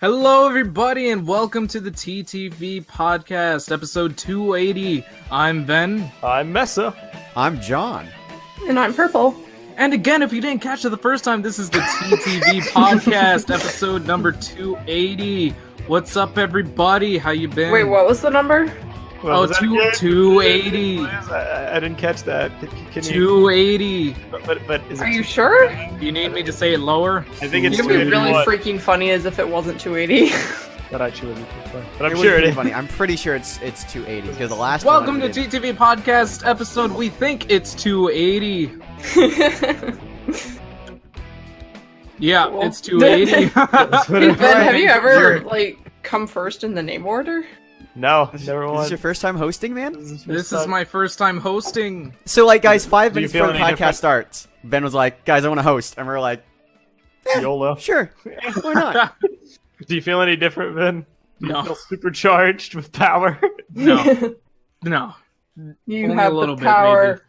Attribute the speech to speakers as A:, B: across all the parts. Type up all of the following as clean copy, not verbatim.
A: Hello, everybody, and welcome to the TTV Podcast, episode 280. I'm Ben.
B: I'm Meso.
C: I'm John.
D: And I'm Prpl.
A: And again, if you didn't catch it the first time, this is the TTV Podcast, episode number 280. What's up, everybody? How you been?
D: Wait, what was the number?
A: Oh, 280.
B: I didn't catch that. Can
A: 280.
B: But is
D: Are
B: it
D: you sure?
A: You need me to say it lower?
B: I think it's
D: It would be really
B: 281.
D: freaking funny as if it wasn't 280.
B: That actually would be pretty funny. But I'm
C: It
B: sure
C: would
B: it
C: be
B: is.
C: funny. I'm pretty sure it's 280 because the last
A: Welcome
C: one
A: to
C: we did-
A: TTV Podcast, episode we think it's 280. Yeah,
D: Cool.
A: it's 280.
D: Ben, have you ever,
A: Sure.
D: come first in the name order?
B: No,
C: This
B: never
C: is
B: won.
C: your first time hosting, man?
A: This is my first time hosting.
C: So, like, guys, 5
B: Do you
C: minutes
B: feel
C: before the
B: any
C: podcast
B: different?
C: starts, Ben was like, guys, I want to host. And we are like,
B: YOLO.
C: sure, why not?
B: Do you feel any different, Ben? Do you
A: No.
B: feel supercharged with power?
A: No. No.
D: You
A: Only
D: have
A: a little
D: the
A: bit,
D: power.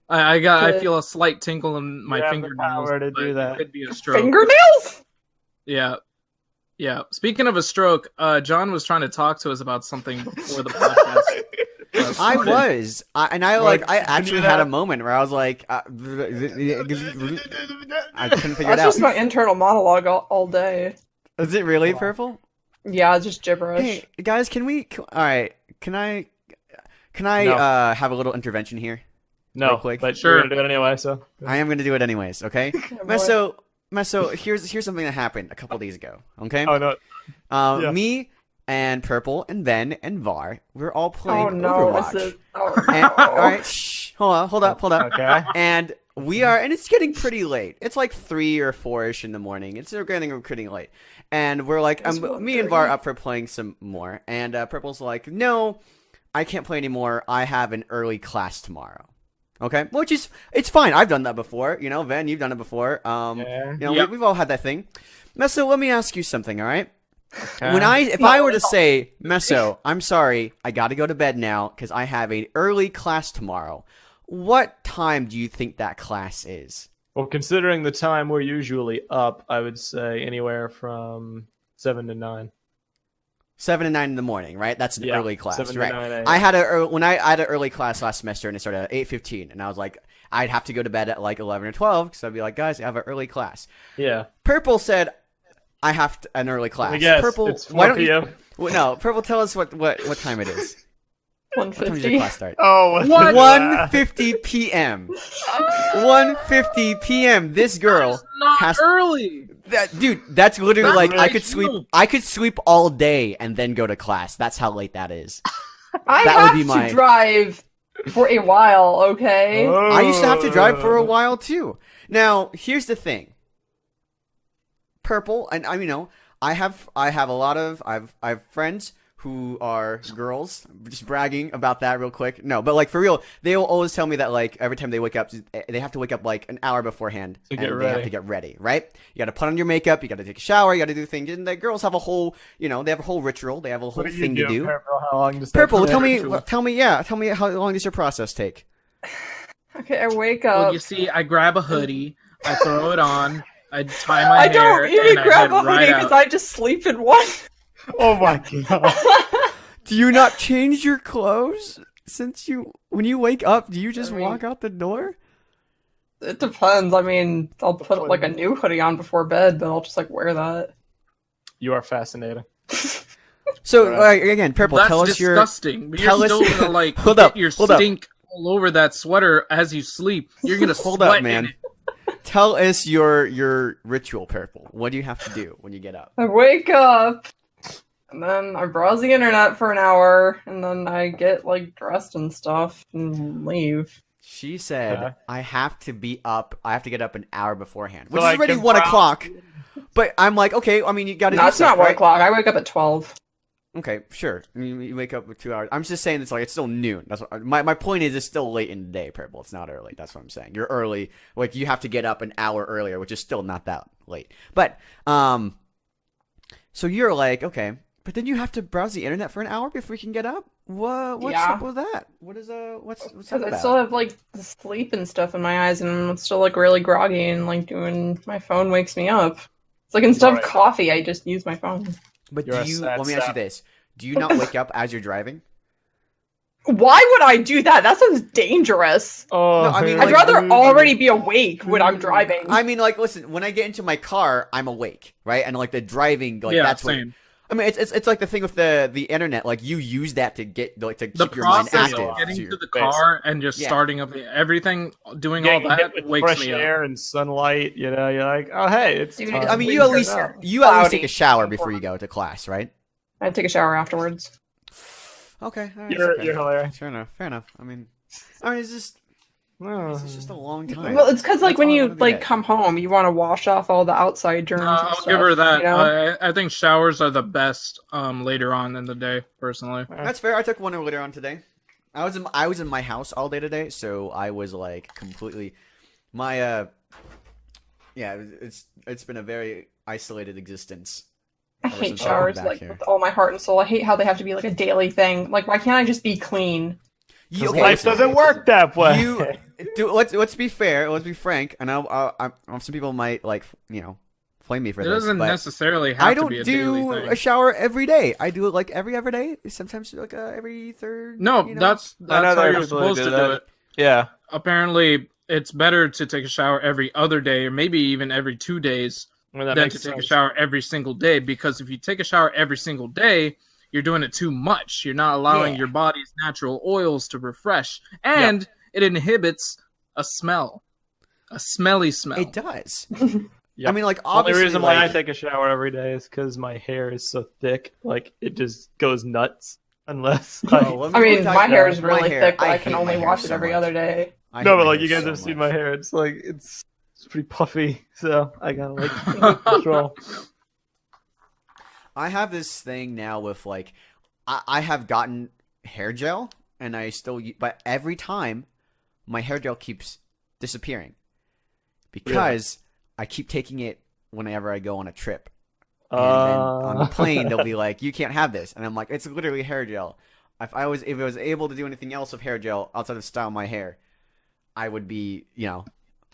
A: maybe. I
D: to-
A: feel a slight tinkle in my
B: You have the
A: fingernails.
B: power to
A: but
B: do that.
A: It could be a stroke.
D: Fingernails?
A: Yeah. Yeah. Speaking of a stroke, John was trying to talk to us about something before the podcast.
C: I
A: started.
C: was. I
B: Can
C: actually
B: you do
C: had
B: that?
C: a moment where I was like, I couldn't figure it
D: That's
C: out.
D: just my internal monologue all day.
C: Is it really Purple?
D: Yeah, it's just gibberish.
C: Hey, guys, alright, can I
B: No.
C: have a little intervention here?
B: No,
C: Real quick.
B: but
A: Sure.
B: you're gonna do it anyway, so.
C: I am going to do it anyways, okay?
D: Oh, boy.
C: Meso, here's something that happened a couple days ago, okay?
B: Oh, no. yeah.
C: Me and Prpl and Ben and Var, we're all playing
D: Oh no,
C: Overwatch.
D: is it? Oh,
C: And,
D: no.
C: alright, shh, hold up.
B: Okay.
C: And it's getting pretty late. It's like 3 or 4-ish in the morning. It's getting pretty late. And we're like,
D: It's
C: me and Var up for playing some more. And Purple's like, no, I can't play anymore. I have an early class tomorrow. Okay? Which is, it's fine. I've done that before. You know, Ven, you've done it before.
B: Yeah.
C: You know,
A: Yep.
C: we've all had that thing. Meso, let me ask you something, alright?
B: Okay.
C: If I were to say, Meso, I'm sorry, I gotta go to bed now because I have an early class tomorrow. What time do you think that class is?
B: Well, considering the time we're usually up, I would say anywhere from 7 to 9.
C: 7 to 9 in the morning, right? That's an
B: Yeah,
C: early class,
B: 7 to
C: right?
B: 9 a.m.
C: I had an early class last semester and it started at 8:15, and I was like, I'd have to go to bed at like 11 or 12 because I'd be like, guys, I have an early class.
B: Yeah.
C: Purple said, I have an early class.
B: Let me guess,
C: Purple,
B: it's 4
C: why don't
B: p.m.
C: you? Well, no, Purple, tell us what time it is. What time does your
D: 150.
C: class start?
B: Oh,
A: What?
C: 1:50 p.m. 1:50 p.m. This girl
A: Not
C: has
A: early.
C: dude. That's literally
A: That's
C: like I
A: really
C: could sleep.
A: true.
C: I could sleep all day and then go to class. That's how late that is.
D: I
C: That would
D: have
C: be
D: to
C: my-
D: drive for a while, okay?
C: I used to have to drive for a
B: Oh.
C: while too. Now, here's the thing. Purple, and I have I have friends who are girls. Just bragging about that real quick. No, but like for real, they will always tell me that like every time they wake up, they have to wake up like an hour beforehand
B: To get
C: and they have
B: ready.
C: to get ready. Right? You got to put on your makeup. You got to take a shower. You got to do things. And the girls have a whole, they have a whole ritual. They have a whole
B: What do you
C: thing
B: do,
C: to do.
B: Purple? How long does that
C: Purple,
B: take?
C: tell me how long does your process take?
D: Okay, I wake
A: Well,
D: up.
A: you see, I grab a hoodie, I throw it on, I tie my
D: I
A: hair,
D: don't even
A: and
D: grab
A: I
D: a
A: head right
D: hoodie because
A: out.
D: I just sleep in one.
B: Oh my god.
C: Do you not change your clothes when you wake up? Do you just
D: I mean-
C: walk out the door?
D: It depends. I mean, I'll put like a new hoodie on before bed, but I'll just like wear that.
B: You are fascinating.
C: So again, Purple,
A: That's
C: tell us your
A: disgusting. But
C: tell
A: you're
C: us-
A: still gonna like
C: Hold
A: get
C: up,
A: your
C: hold up.
A: stink all over that sweater as you sleep. You're gonna
C: hold
A: sweat
C: up,
A: in
C: man.
A: it.
C: Tell us your ritual, Purple. What do you have to do when you get up?
D: I wake up, and then I browse the internet for an hour, and then I get like dressed and stuff and leave.
C: She said,
B: Okay.
C: I have to be up. I have to get up an hour beforehand,
B: So
C: which
B: I
C: is already
B: can
C: 1
B: prob-
C: o'clock. But I'm like, okay. I mean, you got to.
D: No,
C: do
D: it's
C: stuff,
D: not 1
C: right?
D: o'clock. I wake up at 12.
C: Okay, sure. You wake up with 2 hours. I'm just saying it's like it's still noon. That's what, my point is. It's still late in the day, Purple. It's not early. That's what I'm saying. You're early. Like you have to get up an hour earlier, which is still not that late. But so you're like, okay, but then you have to browse the internet for an hour before you can get up. What's
D: Yeah.
C: up with that? What's that
D: Because
C: about?
D: I still have like the sleep and stuff in my eyes, and I'm still like really groggy, and like doing my phone wakes me up. It's like instead
B: Right.
D: of coffee, I just use my phone.
C: But
B: You're
C: do
B: a
C: you?
B: sad
C: Let me ask you
B: sap.
C: this: do you not wake up as you're driving?
D: Why would I do that? That sounds dangerous.
B: Oh,
C: No, I mean,
D: I'd
C: like,
D: rather already be awake when I'm driving.
C: I mean, like, listen. When I get into my car, I'm awake, right? And like the driving, like
A: yeah,
C: that's
A: same.
C: what. I mean, it's like the thing with the internet. Like you use that to get like to
A: The
C: keep your mind
A: process
C: active.
A: of getting
C: So
A: to
C: you're-
A: the car and just
C: Yeah.
A: starting up everything, doing
B: Getting
A: all that
B: hit with
A: wakes
B: fresh
A: me up.
B: air and sunlight, you know, you're like, oh hey, it's
D: Dude,
B: time
D: it's
C: I mean,
B: to
C: you at
B: turn
C: least
B: up.
C: take a shower before you go to class, right?
D: I'd take a shower afterwards.
C: Okay, all right,
B: You're
C: okay.
B: hilarious.
C: Fair enough. Fair enough. I mean, it's just a long time.
D: Well, it's because like
C: That's
D: when
C: all I
D: you
C: wanna be
D: like
C: at.
D: come home, you want to wash off all the outside germs. and
A: I'll
D: stuff,
A: give her that.
D: You know?
A: I think showers are the best later on in the day, personally.
C: That's fair. I took one later on today. I was in my house all day today, so I was like completely my it's been a very isolated existence.
D: I
C: ever
D: hate
C: since I got
D: showers
C: back
D: like
C: here.
D: with all my heart and soul. I hate how they have to be like a daily thing. Like, why can't I just be clean?
C: You,
B: Life
C: listen,
B: doesn't work that way.
C: You let's be fair. Let's be frank. And some people might like flame me for
A: It
C: this.
A: doesn't
C: but
A: necessarily have
C: I
A: to
C: don't
A: be a daily
C: do
A: thing.
C: a shower every day. I do it like every other day. Sometimes like every third.
A: No,
C: you know?
A: that's
B: I know
A: how
B: there
A: you're
B: is a way
A: supposed
B: to
A: to
B: do
A: do
B: that.
A: it.
B: Yeah.
A: Apparently, it's better to take a shower every other day, or maybe even every 2 days,
B: I mean, that
A: than
B: makes
A: to take a
B: sense.
A: shower every single day. Because if you take a shower every single day, you're doing it too much. You're not allowing
C: Yeah.
A: your body's natural oils to refresh, and it inhibits a smell, a smelly smell.
C: It does.
B: Yep.
C: I mean, like
B: Only
C: obviously,
B: reason why I
C: like,
B: take a shower every day is because my hair is so thick, like it just goes nuts. Unless, like,
C: Oh, let
D: I
C: me
D: mean,
C: talk
D: my
C: about
D: hair is
C: my
D: really
C: hair.
D: thick, but I
C: hate
D: can
C: my
D: only
C: hair
D: wash it
C: so
D: every
C: much.
D: other day.
C: I
B: no,
C: hate
B: but
C: my
B: like
C: hair
B: you guys
C: so
B: have seen
C: much.
B: my hair, it's like it's pretty puffy, so I gotta like control.
C: I have this thing now with like, I have gotten hair gel, and I still, but every time, my hair gel keeps disappearing because I keep taking it whenever I go on a trip. And then on the plane, they'll be like, "You can't have this," and I'm like, "It's literally hair gel." If I was able to do anything else with hair gel outside of style my hair, I would be,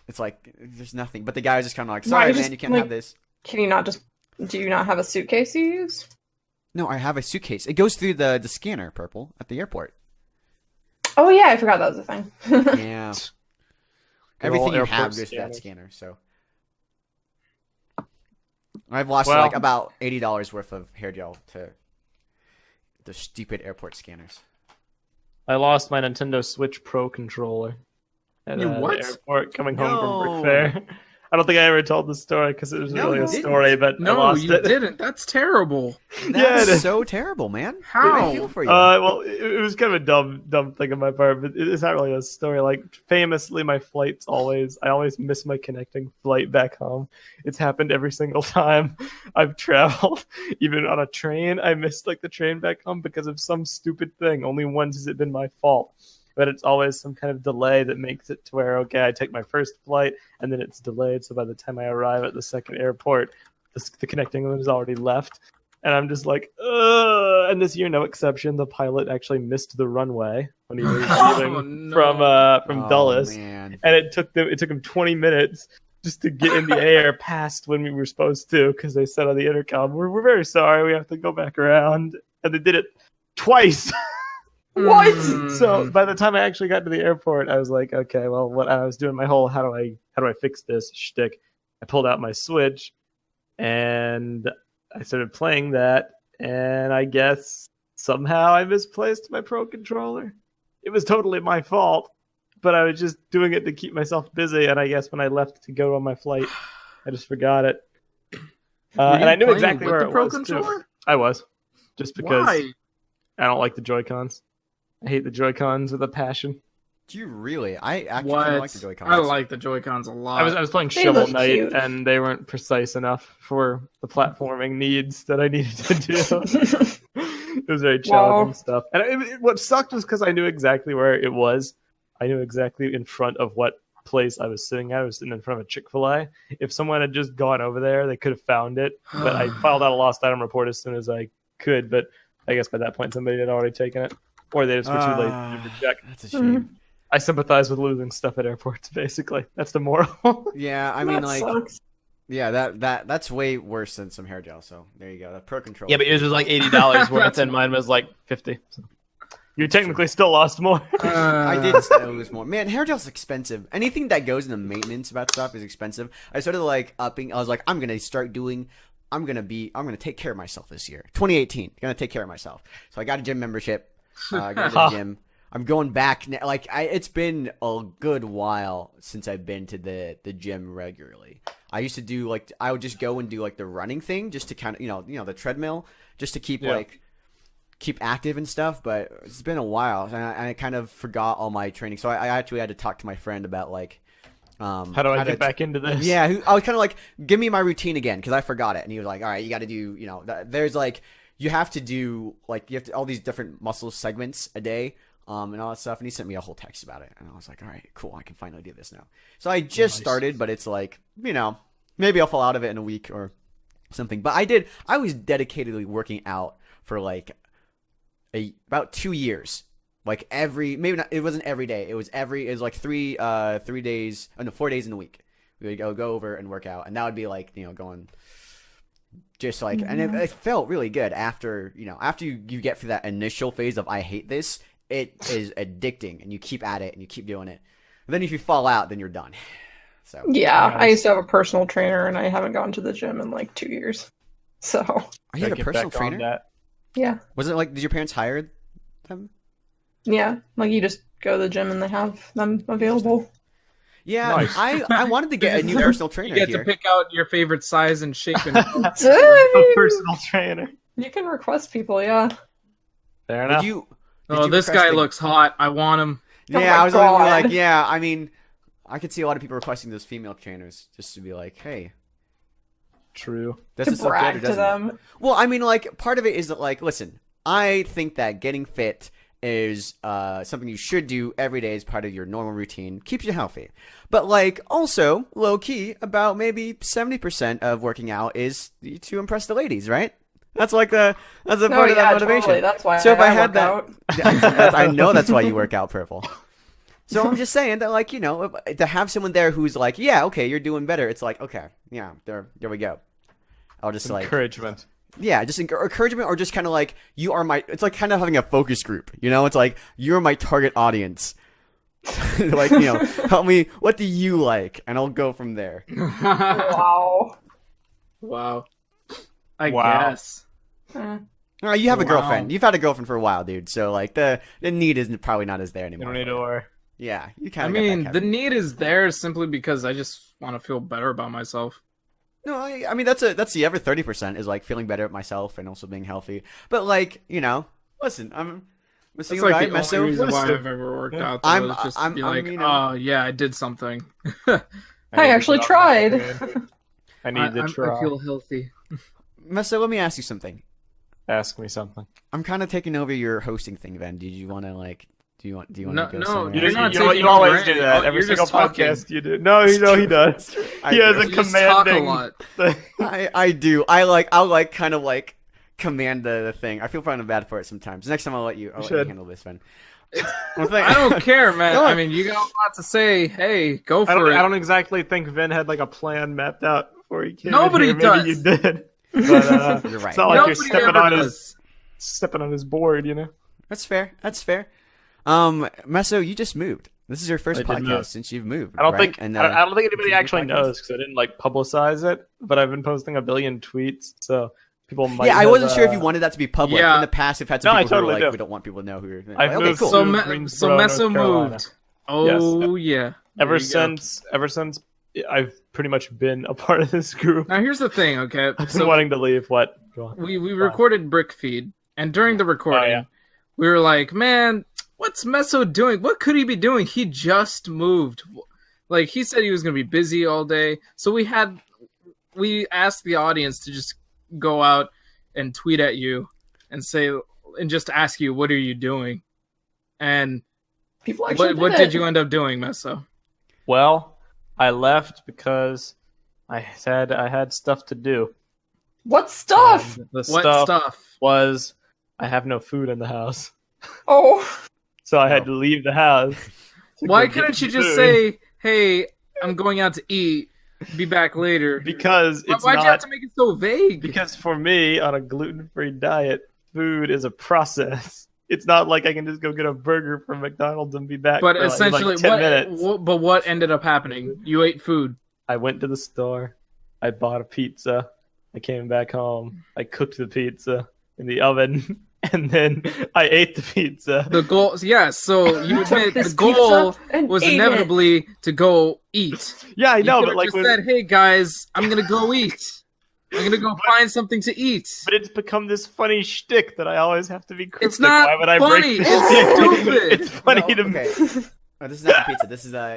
C: it's like there's nothing. But the guy was just kind of like,
D: Why,
C: "Sorry,
D: just,
C: man, you can't
D: like-
C: have this."
D: Can you not just? Do you not have a suitcase you use?
C: No, I have a suitcase. It goes through the scanner, Prpl, at the airport.
D: Oh yeah, I forgot that was a thing.
C: Yeah.
B: Good
C: Everything
B: old
C: you
B: airport
C: have goes through
B: scanners.
C: that scanner, so. I've lost
B: Well-
C: like about $80 worth of hair gel to the stupid airport scanners.
B: I lost my Nintendo Switch Pro controller at
A: You what?
B: the airport coming home from
C: No.
B: Brick Fair. I don't think I ever told the story because it was
C: No,
B: really
C: you
B: a
C: didn't.
B: story, but I
A: No,
B: lost
A: you
B: it.
A: didn't. That's terrible.
B: Yeah, it
C: That's
B: is.
C: so terrible, man.
A: How?
C: I feel for you.
B: Well, it was kind of a dumb thing on my part, but it's not really a story. Like, famously, I always miss my connecting flight back home. It's happened every single time I've traveled. Even on a train, I missed like the train back home because of some stupid thing. Only once has it been my fault. But it's always some kind of delay that makes it to where, okay, I take my first flight and then it's delayed. So by the time I arrive at the second airport, the connecting one is already left. And I'm just like, ugh. And this year, no exception, the pilot actually missed the runway when he was leaving
A: Oh, no.
B: from
C: Oh,
B: Dulles.
C: man.
B: And it took him 20 minutes just to get in the air past when we were supposed to, because they said on the intercom, we're very sorry, we have to go back around. And they did it twice.
D: What?
B: So by the time I actually got to the airport, I was like, okay, well, what I was doing my whole how do I fix this shtick. I pulled out my Switch and I started playing that, and I guess somehow I misplaced my Pro controller. It was totally my fault, but I was just doing it to keep myself busy, and I guess when I left to go on my flight, I just forgot it.
A: Were you
B: And I knew
A: playing
B: exactly
A: with
B: where
A: the
B: it
A: Pro
B: was
A: controller?
B: too. I was, just because
A: Why?
B: I don't like the Joy-Cons. I hate the Joy-Cons with a passion.
C: Do you really? I actually
A: What?
C: kind of like the Joy-Cons.
A: I like the Joy-Cons a lot.
B: I was playing
D: They
B: Shovel
D: look
B: Knight,
D: cute.
B: and they weren't precise enough for the platforming needs that I needed to do. It was very challenging
D: Wow.
B: stuff. And what sucked was because I knew exactly where it was. I knew exactly in front of what place I was sitting at. I was sitting in front of a Chick-fil-A. If someone had just gone over there, they could have found it. But I filed out a lost item report as soon as I could. But I guess by that point, somebody had already taken it. Or they just were too late to do the check.
C: That's a shame.
B: I sympathize with losing stuff at airports, basically. That's the moral.
C: Yeah, I mean,
D: That
C: like,
D: sucks.
C: Yeah, that's way worse than some hair gel. So there you go. The Pro Control.
B: Yeah, but yours was like $80 worth, and mine was like 50. So. You technically still lost more.
C: I did still lose more. Man, hair gel's expensive. Anything that goes into maintenance about stuff is expensive. I started like upping. I was like, I'm gonna take care of myself this year. 2018, gonna take care of myself. So I got a gym membership. I got to the gym. I'm going back now. Like it's been a good while since I've been to the gym regularly. I used to do like I would just go and do like the running thing just to kind of the treadmill just to keep keep active and stuff. But it's been a while and I kind of forgot all my training. So I actually had to talk to my friend about like
B: how do I get back into this?
C: Yeah, I was kind of like, give me my routine again because I forgot it. And he was like, all right, you got to do there's like you have to do like you have to all these different muscle segments a day. And all that stuff, and he sent me a whole text about it, and I was like, all right, cool, I can finally do this now. So I just started, but it's like, maybe I'll fall out of it in a week or something. But I was dedicatedly working out for like about 2 years. Like it wasn't every day. It was like 4 days in a week. We would go over and work out, and that would be like, going just like, and it felt really good after you get through that initial phase of I hate this. It is addicting, and you keep at it, and you keep doing it. And then if you fall out, then you're done. So
D: yeah, I used to have a personal trainer, and I haven't gone to the gym in like 2 years. So
C: you had a personal trainer?
D: Yeah.
C: Was it like, did your parents hire them?
D: Yeah, like you just go to the gym and they have them available.
C: Yeah, nice. I wanted to get a new personal trainer.
A: You get to pick out your favorite size and shape. And
B: a personal trainer.
D: You can request people, yeah.
B: Fair enough.
A: This guy looks hot. I want him.
C: Yeah, I was like, yeah. I mean, I could see a lot of people requesting those female trainers just to be like, hey.
B: True.
C: Does
D: this look good or doesn't it?
C: Well, I mean, like, part of it is that, like, listen, I think that getting fit is something you should do every day as part of your normal routine. Keeps you healthy. But, like, also, low-key, about maybe 70% of working out is to impress the ladies, right? That's like part of that motivation.
D: Totally. That's why.
C: So if I had that, I know that's why you work out, Prpl. So I'm just saying that, like, to have someone there who's like, yeah, okay, you're doing better. It's like, okay, yeah, there we go. I'll just
B: encouragement.
C: Yeah, just encouragement, or just kind of like you are my. It's like kind of having a focus group. It's like you're my target audience. Like help me. What do you like? And I'll go from there.
D: Wow.
A: I guess.
C: You have a girlfriend. You've had a girlfriend for a while, dude. So like the need is probably not as there anymore.
B: You don't need to worry.
C: Yeah, you kind of.
A: The need is there simply because I just want to feel better about myself.
C: No, I mean that's the other 30% is like feeling better at myself and also being healthy. But like listen, I'm a single guy.
A: That's like the only reason why I've ever worked out. I did something.
D: I actually tried.
B: I need to try.
A: I feel healthy.
C: Meso, let me ask you something.
B: Ask me something.
C: I'm kind of taking over your hosting thing, Ben. Did you want to like? Do you want to go somewhere?
B: You always do that. Every single podcast you do. No, he does. He has a commanding.
C: I do. I'll kind of command the thing. I feel kind of bad for it sometimes. Next time I'll let you handle this, Ben.
A: I don't care, man. I mean, you got a lot to say. Hey, go for it.
B: I don't exactly think Vin had like a plan mapped out before he came.
A: Nobody
B: in here.
A: does.
B: Maybe you did. But
C: you're right.
B: It's not like you're stepping on his board,
C: That's fair. Meso, you just moved. This is your first podcast since you've moved.
B: I don't think anybody actually knows because I didn't publicize it. But I've been posting a billion tweets, so people might.
C: Yeah, I wasn't sure if you wanted that to be public. In the past, we've had some people who are we don't want people to know who you're.
B: Moved
C: cool.
A: So Meso moved. Oh yeah.
B: Ever since I've pretty much been a part of this group.
A: Now here's the thing, okay?
B: I've been wanting to leave. What?
A: We recorded BrickFeed, and during the recording, we were like, man, what's Meso doing? What could he be doing? He just moved. Like, he said he was going to be busy all day. So we asked the audience to just go out and tweet at you and just ask you, what are you doing? And
D: people actually
A: what did you end up doing, Meso?
B: Well, I left because I said I had stuff to do.
D: What stuff?
B: What stuff was I have no food in the house.
D: Oh.
B: So I had to leave the house.
A: Why couldn't you just say, hey, I'm going out to eat. Be back later.
B: Because it's
A: Why'd
B: not.
A: you have to make it so vague?
B: Because for me, on a gluten-free diet, food is a process. It's not like I can just go get a burger from McDonald's and be back.
A: But
B: for
A: essentially,
B: 10 minutes.
A: what ended up happening? You ate food.
B: I went to the store. I bought a pizza. I came back home. I cooked the pizza in the oven, and then I ate the pizza.
A: The goal, yes. So you admit
D: this
A: the goal
D: pizza and
A: was
D: ate
A: inevitably to go eat.
B: Yeah, I know,
A: You
B: but like,
A: just said, "Hey guys, I'm gonna go eat. I'm gonna go find something to eat."
B: but it's become this funny shtick that I always have to be cryptic.
A: It's not
B: Why would I
A: funny.
B: break the
A: It's
B: shtick?
A: stupid.
B: It's funny
C: No,
B: to
C: okay.
B: me.
C: Oh, this is not the pizza.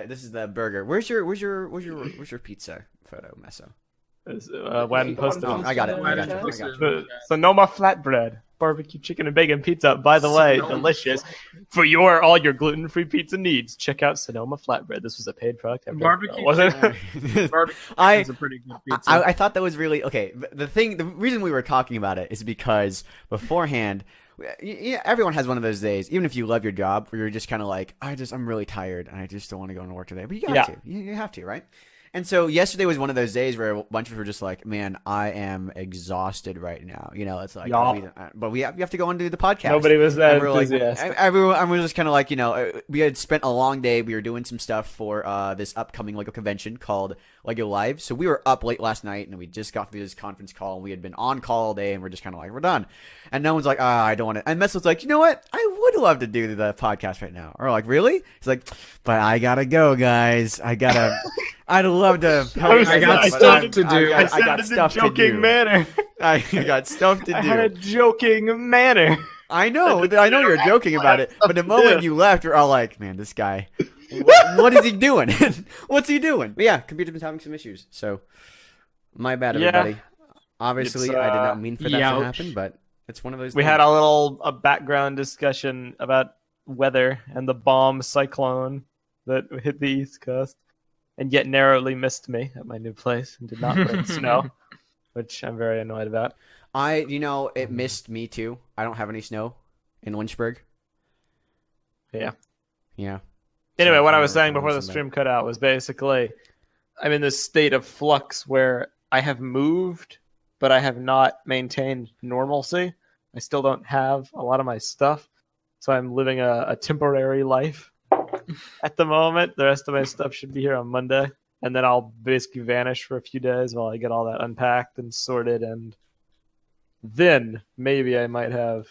C: This is the burger. Where's your pizza photo, Meso?
B: When posted.
C: Oh, I got it.
A: Why
C: I
A: did
C: got
A: you
C: you.
A: post
C: I got
A: it?
C: you.
B: The Sonoma flatbread, barbecue chicken and bacon pizza. By the way, delicious. For all your gluten-free pizza needs, check out Sonoma flatbread. This was a paid product.
A: Barbecue
B: was it?
A: Barbecue
C: I-
A: is a pretty good pizza.
C: I thought that was really okay. The reason we were talking about it is because beforehand, everyone has one of those days. Even if you love your job, where you're just kind of like, I'm really tired and I just don't want to go into work today. But you got to. You have to, right? And so yesterday was one of those days where a bunch of us were just like, man, I am exhausted right now. You know, it's like, but we have to go and do the podcast.
B: Nobody was that
C: And we're like,
B: enthusiastic.
C: everyone was just kind of like, we had spent a long day. We were doing some stuff for this upcoming LEGO convention called LEGO Live. So we were up late last night and we just got through this conference call and we had been on call all day and we're just kind of like, we're done. And no one's like, I don't want to. And Meso's like, you know what? I would love to do the podcast right now. Or like, really? He's like, but I gotta go, guys. I'd love to.
A: I got stuff to do.
B: I got stuff to do. Joking manner.
C: I got stuff to do.
B: I had a joking manner.
C: I know you're joking about it, but the moment you left, you're all like, man, this guy, what is he doing? What's he doing? But yeah, computer's been having some issues, so my bad, everybody. Obviously, I did not mean for that to happen, but it's one of those
B: We
C: things.
B: had a background discussion about weather and the bomb cyclone that hit the East Coast, and yet narrowly missed me at my new place and did not bring snow, which I'm very annoyed about.
C: It missed me too. I don't have any snow in Lynchburg.
B: Yeah.
C: Yeah.
B: Anyway,
C: So
B: what I
C: we're
B: was saying
C: on
B: before the
C: some
B: stream cut out was basically I'm in this state of flux where I have moved, but I have not maintained normalcy. I still don't have a lot of my stuff, so I'm living a temporary life at the moment. The rest of my stuff should be here on Monday, and then I'll basically vanish for a few days while I get all that unpacked and sorted, and then maybe I might have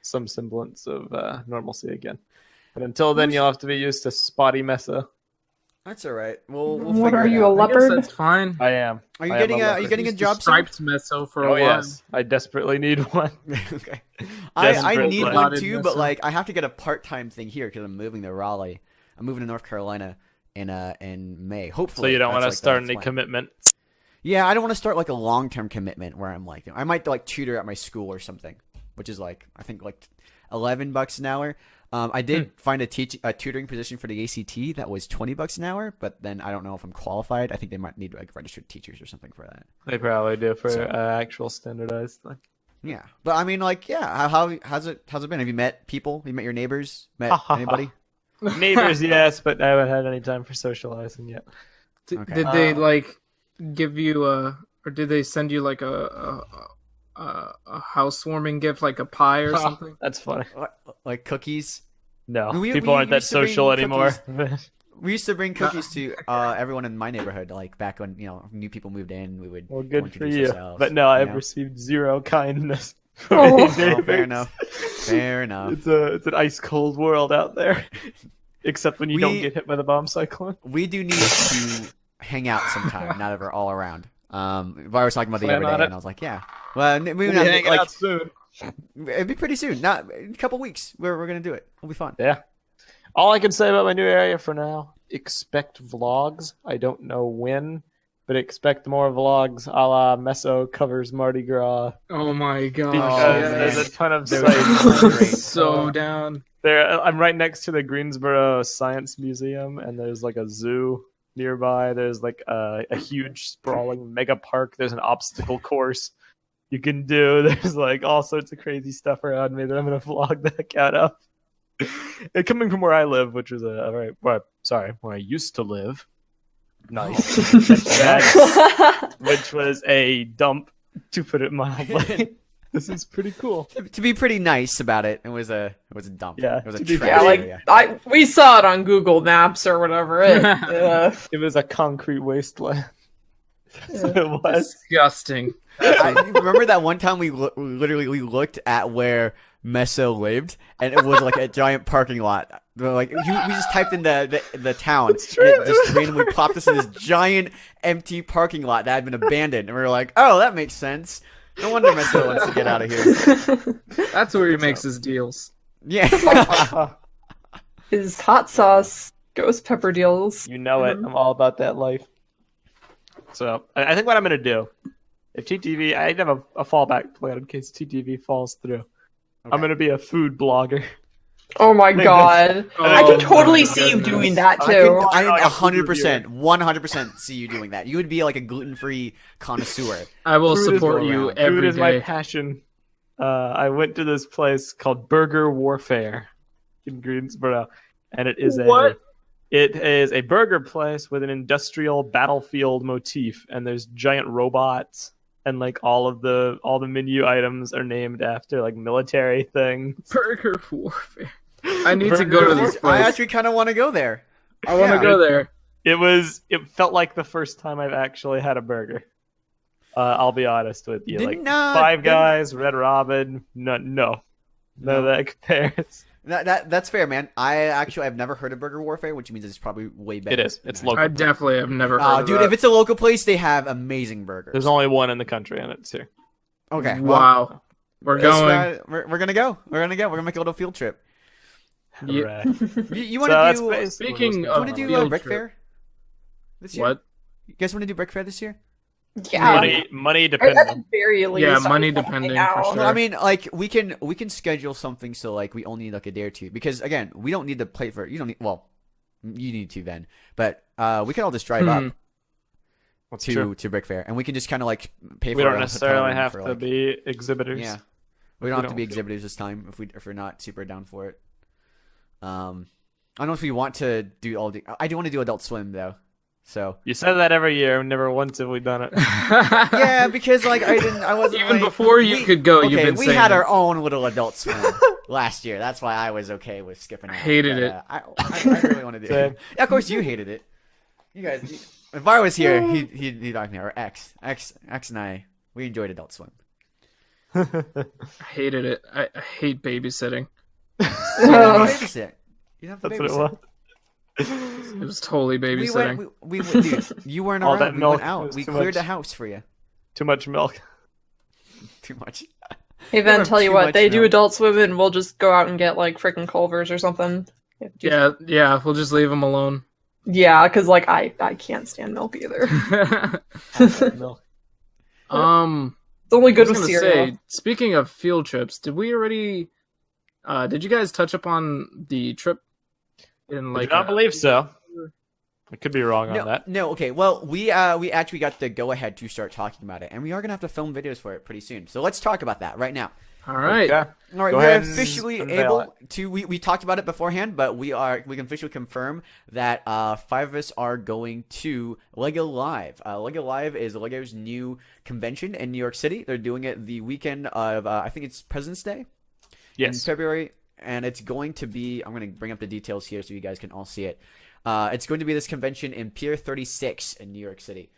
B: some semblance of normalcy again. But until then, you'll have to be used to spotty Meso.
C: That's all right. We'll
D: What
C: figure
D: are
C: it
D: you,
C: out.
D: a leopard?
A: That's fine.
B: I am.
C: Are you
B: I am
C: getting
B: a
C: are you getting a
A: Used to
C: job soon?
A: striped Meso for a
B: Oh
A: while.
B: yes, I desperately need one.
C: Okay. I
B: Desperate
C: need
B: like-
C: one too, but
A: Meso.
C: like I have to get a part-time thing here because I'm moving to Raleigh. I'm moving to North Carolina in May.
B: So
C: Hopefully.
B: you don't want to
C: that's, like,
B: start
C: the
B: any
C: plan.
B: commitment.
C: Yeah, I don't want to start like a long-term commitment where I'm like I might like tutor at my school or something, which is like I think like $11 an hour. I did find a tutoring position for the ACT that was $20 an hour, but then I don't know if I'm qualified. I think they might need like registered teachers or something for that.
B: They probably do for
C: So-
B: actual standardized thing.
C: Yeah, but I mean, like, yeah, how's it been? Have you met people? Have you met your neighbors? Met anybody?
B: Neighbors, yes, but I haven't had any time for socializing yet.
C: Okay.
A: Did they like give you or did they send you like a housewarming gift, like a pie or something?
B: That's funny.
C: Like cookies?
B: No,
C: We
B: people aren't that
C: used to bring
B: social anymore.
C: We used to bring cookies to everyone in my neighborhood, like back when new people moved in. We would.
B: Well,
C: go
B: good for
C: introduce
B: you.
C: ourselves,
B: But no, I've
C: you know?
B: received zero kindness from
D: Oh.
B: these
C: Oh,
B: neighbors.
C: fair enough. Fair enough.
B: It's an ice cold world out there, except when you don't get hit by the bomb cyclone.
C: We do need to hang out sometime now that we're all around. I was talking about the
B: Plan
C: other
B: on
C: day,
B: it.
C: and I was like, yeah. Well, maybe
B: We'll be
C: not.
B: hanging
C: Like,
B: out soon.
C: it'd be pretty soon. Not in a couple weeks. We're gonna do it. It'll be fun.
B: Yeah. All I can say about my new area for now: expect vlogs. I don't know when, but expect more vlogs a la Meso covers Mardi Gras.
A: Oh my god!
B: Because
C: man.
B: there's a ton of
C: Those
B: sites.
C: are great.
A: So down.
B: I'm right next to the Greensboro Science Museum, and there's like a zoo nearby. There's like a huge sprawling mega park. There's an obstacle course you can do. There's like all sorts of crazy stuff around me that I'm gonna vlog the heck out of. And coming from where I live, which is where I used to live, Nice. Which was a dump, to put it mildly. This is pretty cool.
C: To be pretty nice about it, it was a dump.
B: Yeah,
C: it was a
B: to be
C: trash
B: fair,
C: area.
D: we saw it on Google Maps or whatever.
B: It was a concrete wasteland. That's what it was.
A: Disgusting.
C: I remember that one time we literally looked at where Meso lived, and it was like a giant parking lot. Like we just typed in the town, and it just randomly popped us in this giant empty parking lot that had been abandoned, and we were like, "Oh, that makes sense. No wonder Meso wants to get out of here."
A: That's where he makes his deals.
C: Yeah.
D: His hot sauce ghost pepper deals.
B: You know it. I'm all about that life. So I think what I'm gonna do, if TTV, I have a fallback plan in case TTV falls through. Okay. I'm gonna be a food blogger.
D: Oh my god! I can totally
A: my
D: see you
A: goodness.
D: doing that too.
C: I 100% see you doing that. You would be like a gluten-free connoisseur.
A: I will support you every
B: Food is
A: day.
B: my passion. I went to this place called Burger Warfare in Greensboro, and it is a burger place with an industrial battlefield motif, and there's giant robots, and like all the menu items are named after like military things.
A: Burger Warfare. I need to go to this place.
C: I actually kind of want to go there.
A: I want to go there.
B: It felt like the first time I've actually had a burger. I'll be honest with you. Five Guys, Red Robin, none of that compares.
C: That's fair, man. I've never heard of Burger Warfare, which means it's probably way better.
B: It is. It's local.
A: I definitely have never heard of
C: dude,
A: that.
C: if it's a local place, they have amazing burgers.
B: There's only one in the country, and it's here.
C: Okay.
A: Wow. We're going.
C: We're gonna go. We're gonna make a little field trip.
A: Yeah.
C: You want to do?
A: Speaking
C: you
A: of
C: want to do
A: field
C: Brick
A: trip.
C: Fair this year?
A: What?
C: You guys want to do Brick Fair this year?
D: Yeah,
B: Money
D: at
B: dependent.
D: the very least.
A: Yeah,
D: I
A: money
D: would
A: depending
D: hang
A: for
D: out.
A: sure.
C: Well, I mean, like we can schedule something so like we only need like a day or two because again we don't need to play for you don't need you need to then but we can all just drive up to Brick Fair and we can just kind of like pay for.
B: We don't necessarily have to
C: like,
B: be exhibitors.
C: Yeah, we don't have to be exhibitors this time if we're not super down for it. I don't know if we want to do all the. I do want to do Adult Swim though. So
B: You say that every year, and never once have we done it.
C: yeah, because like I wasn't
A: Even
C: like,
A: before you could go.
C: Okay,
A: You've been
C: we
A: saying
C: had
A: it.
C: our own little Adult Swim last year. That's why I was okay with skipping.
A: I hated it.
C: I really want to do it. Yeah, of course you hated it. You guys, if I was here, he'd like me or X and I. We enjoyed Adult Swim.
A: I hated it. I hate babysitting.
C: Babysit. You have to
B: That's what it
C: babysit.
B: was.
A: It was totally
C: We
A: babysitting.
C: went, dude, you weren't
B: All
C: around.
B: that
C: We
B: milk
C: went out.
B: was
C: We
B: too
C: cleared
B: much.
C: the house for you.
B: Too much milk.
C: Too much.
D: Hey, Ben, tell you
C: Too
D: what,
C: much
D: they do
C: milk.
D: Adult Swim and we'll just go out and get like freaking Culvers or something.
A: Yeah. We'll just leave them alone.
D: Yeah, because like I can't stand milk either.
B: Milk.
D: It's only
A: I
D: good
A: was
D: with
A: gonna
D: cereal.
A: say, speaking of field trips, did we already? Did you guys touch upon the trip? In
B: I do not believe so. I could be wrong on that.
C: No, okay. Well, we actually got the go ahead to start talking about it, and we are gonna have to film videos for it pretty soon. So let's talk about that right now.
A: All right.
B: Okay.
C: All right,
B: Go
C: we're
B: ahead and
C: officially
B: unveil
C: able to. We talked about it beforehand, but we can officially confirm that 5 of us are going to Lego Live. Lego Live is Lego's new convention in New York City. They're doing it the weekend of I think it's President's Day. In February, and it's going to be. I'm going to bring up the details here so you guys can all see it. It's going to be this convention in Pier 36 in New York City.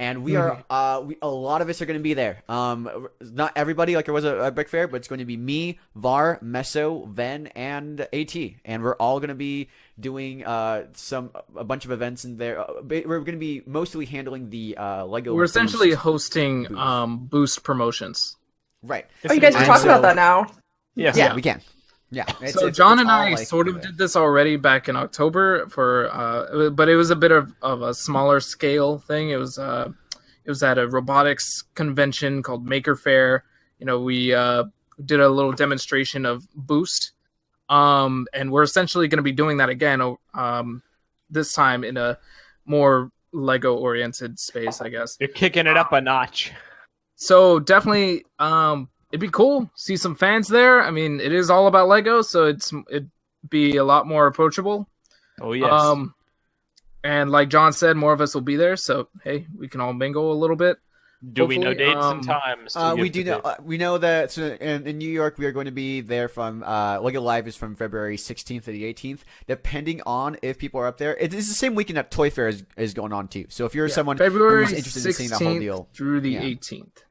C: And we are, a lot of us are going to be there. Not everybody, like there was a Brick Fair, but it's going to be me, Var, Meso, Ven, and AT. And we're all going to be doing a bunch of events in there. We're going to be mostly handling the Lego.
A: We're essentially
C: Boost.
A: hosting Boost promotions.
C: Right.
D: Oh, you guys can talk about that now.
B: Yes.
C: Yeah, we can. Yeah.
A: So John and
C: all,
A: I
C: like,
A: sort of did this already back in October but it was a bit of a smaller scale thing. It was at a robotics convention called Maker Faire. You know, we did a little demonstration of Boost, and we're essentially going to be doing that again. This time in a more Lego oriented space, I guess.
B: You're kicking it up a notch.
A: So definitely, it'd be cool. See some fans there. I mean, it is all about Lego, so it'd be a lot more approachable.
B: Oh yes.
A: And like John said, more of us will be there. So, hey, we can all mingle a little bit.
B: Do we know
A: Hopefully,
B: dates and times?
C: We do know. We know that in New York we are going to be there from Lego Live is from February 16th to the 18th, depending on if people are up there. It's the same weekend that Toy Fair is going on too. So if you're someone
A: February
C: who's interested in seeing the whole deal
A: through the 18th.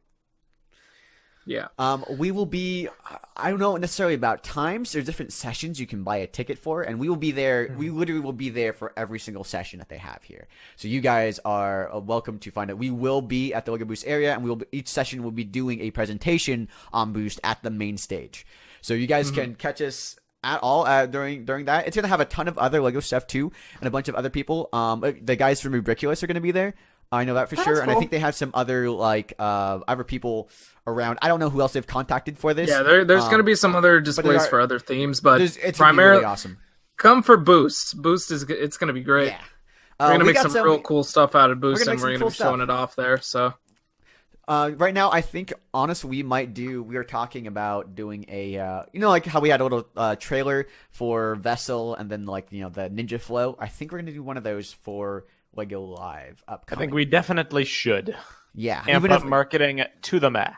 A: Yeah.
C: We will be. I don't know necessarily about times. There's different sessions you can buy a ticket for, and we will be there. We literally will be there for every single session that they have here. So you guys are welcome to find out. We will be at the Lego Boost area, and each session will be doing a presentation on Boost at the main stage. So you guys can catch us at all during that. It's gonna have a ton of other Lego stuff too, and a bunch of other people. The guys from Ridiculous are gonna be there. I know that for sure, and I think they have some other other people around. I don't know who else they've contacted for this.
A: Yeah, there's going to be some other displays for other themes, but
C: it's primarily really awesome.
A: Come for Boost. Boost it's going to be great.
C: Yeah.
A: We're going to make some real cool stuff out of Boost, and we're going to be showing it off there. So
C: right now, I think honestly, we are talking about doing a like how we had a little trailer for Vessel, and then the Ninja Flow. I think we're going to do one of those for Lego Live upcoming.
B: I think we definitely should.
C: Yeah.
B: Amp up marketing to the max.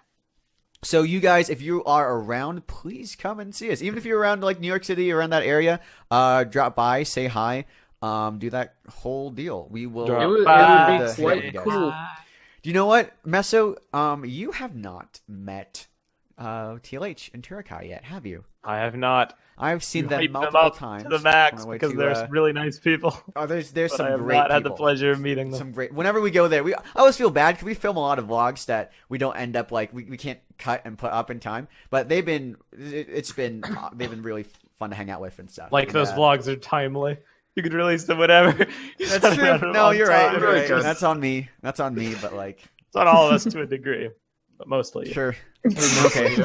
C: So you guys, if you are around, please come and see us. Even if you're around New York City, around that area, drop by, say hi, do that whole deal. We will.
A: It would be quite cool.
C: Do you know what, Meso? You have not met TLH and Turakai yet, have you?
B: I have not.
C: I've seen them multiple times
B: to the max because there's really nice people.
C: Oh, there's some
B: I have
C: great
B: not
C: people.
B: had the pleasure of meeting them.
C: Some great. Whenever we go there, I always feel bad because we film a lot of vlogs that we don't end up we can't cut and put up in time. But they've been really fun to hang out with and stuff.
B: Those vlogs are timely. You could release them whenever.
C: That's true. No, you're right. You're right. That's on me. But it's
B: on all of us to a degree, but mostly.
C: Sure.
A: Okay.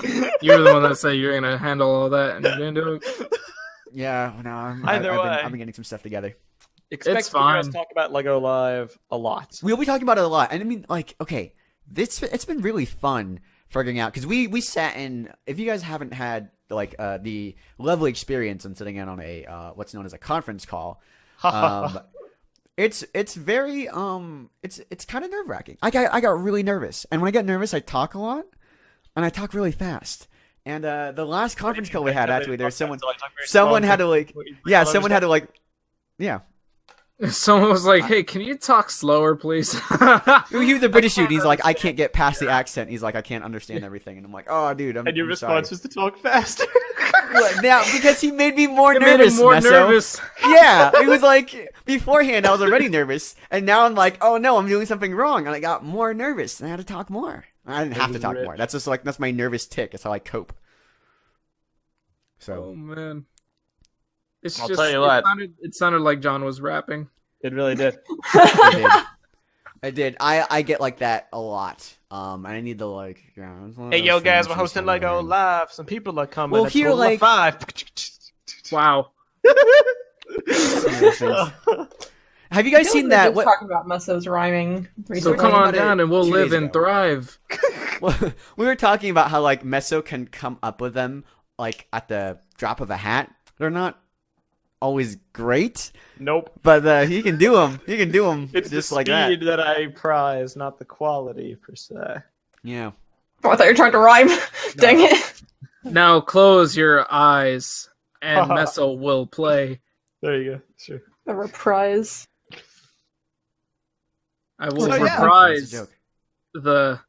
A: You're the one that said you're gonna handle all that, and you didn't do it.
C: Yeah, no, I've been getting some stuff together.
B: Expect to hear us talk about Lego Live a lot.
C: We'll be talking about it a lot, and I mean, it's been really fun figuring out because we sat in. If you guys haven't had the lovely experience in sitting in on a what's known as a conference call, it's very it's kind of nerve wracking. I got really nervous, and when I get nervous, I talk a lot, and I talk really fast. And the last conference call we had, actually, there's someone had to
A: Someone was like, "Hey, can you talk slower, please?"
C: He was a British dude. He's like, "I can't get past the accent." He's like, "I can't understand everything." And I'm like, "Oh, dude,
B: And your response was to talk faster.
C: Now, because he made me more nervous.
A: Nervous.
C: Yeah, it was like beforehand I was already nervous, and now I'm like, "Oh no, I'm doing something wrong," and I got more nervous, and I had to talk more. I didn't have to talk more. That's just that's my nervous tick. That's how I cope. So.
A: Oh man.
B: I'll tell you what.
A: It sounded like John was rapping.
B: It really did.
C: I did. I get like that a lot. And I need the
B: hey, yo, guys, we're hosting Lego Live. Some people are coming.
C: Well, here,
B: 5.
A: Wow.
C: Have you guys seen that?
D: What talking about Meso's rhyming?
A: So come on down and we'll live and thrive.
C: Well, we were talking about how Meso can come up with them at the drop of a hat. They're not always great.
B: Nope.
C: But he can do them. He can do them
B: it's
C: just
B: the
C: like
B: speed that I prize, not the quality per se.
C: Yeah.
D: Oh, I thought you were trying to rhyme. Dang it.
A: Now close your eyes and Meso will play.
B: There you go. Sure.
D: A reprise.
A: I will reprise the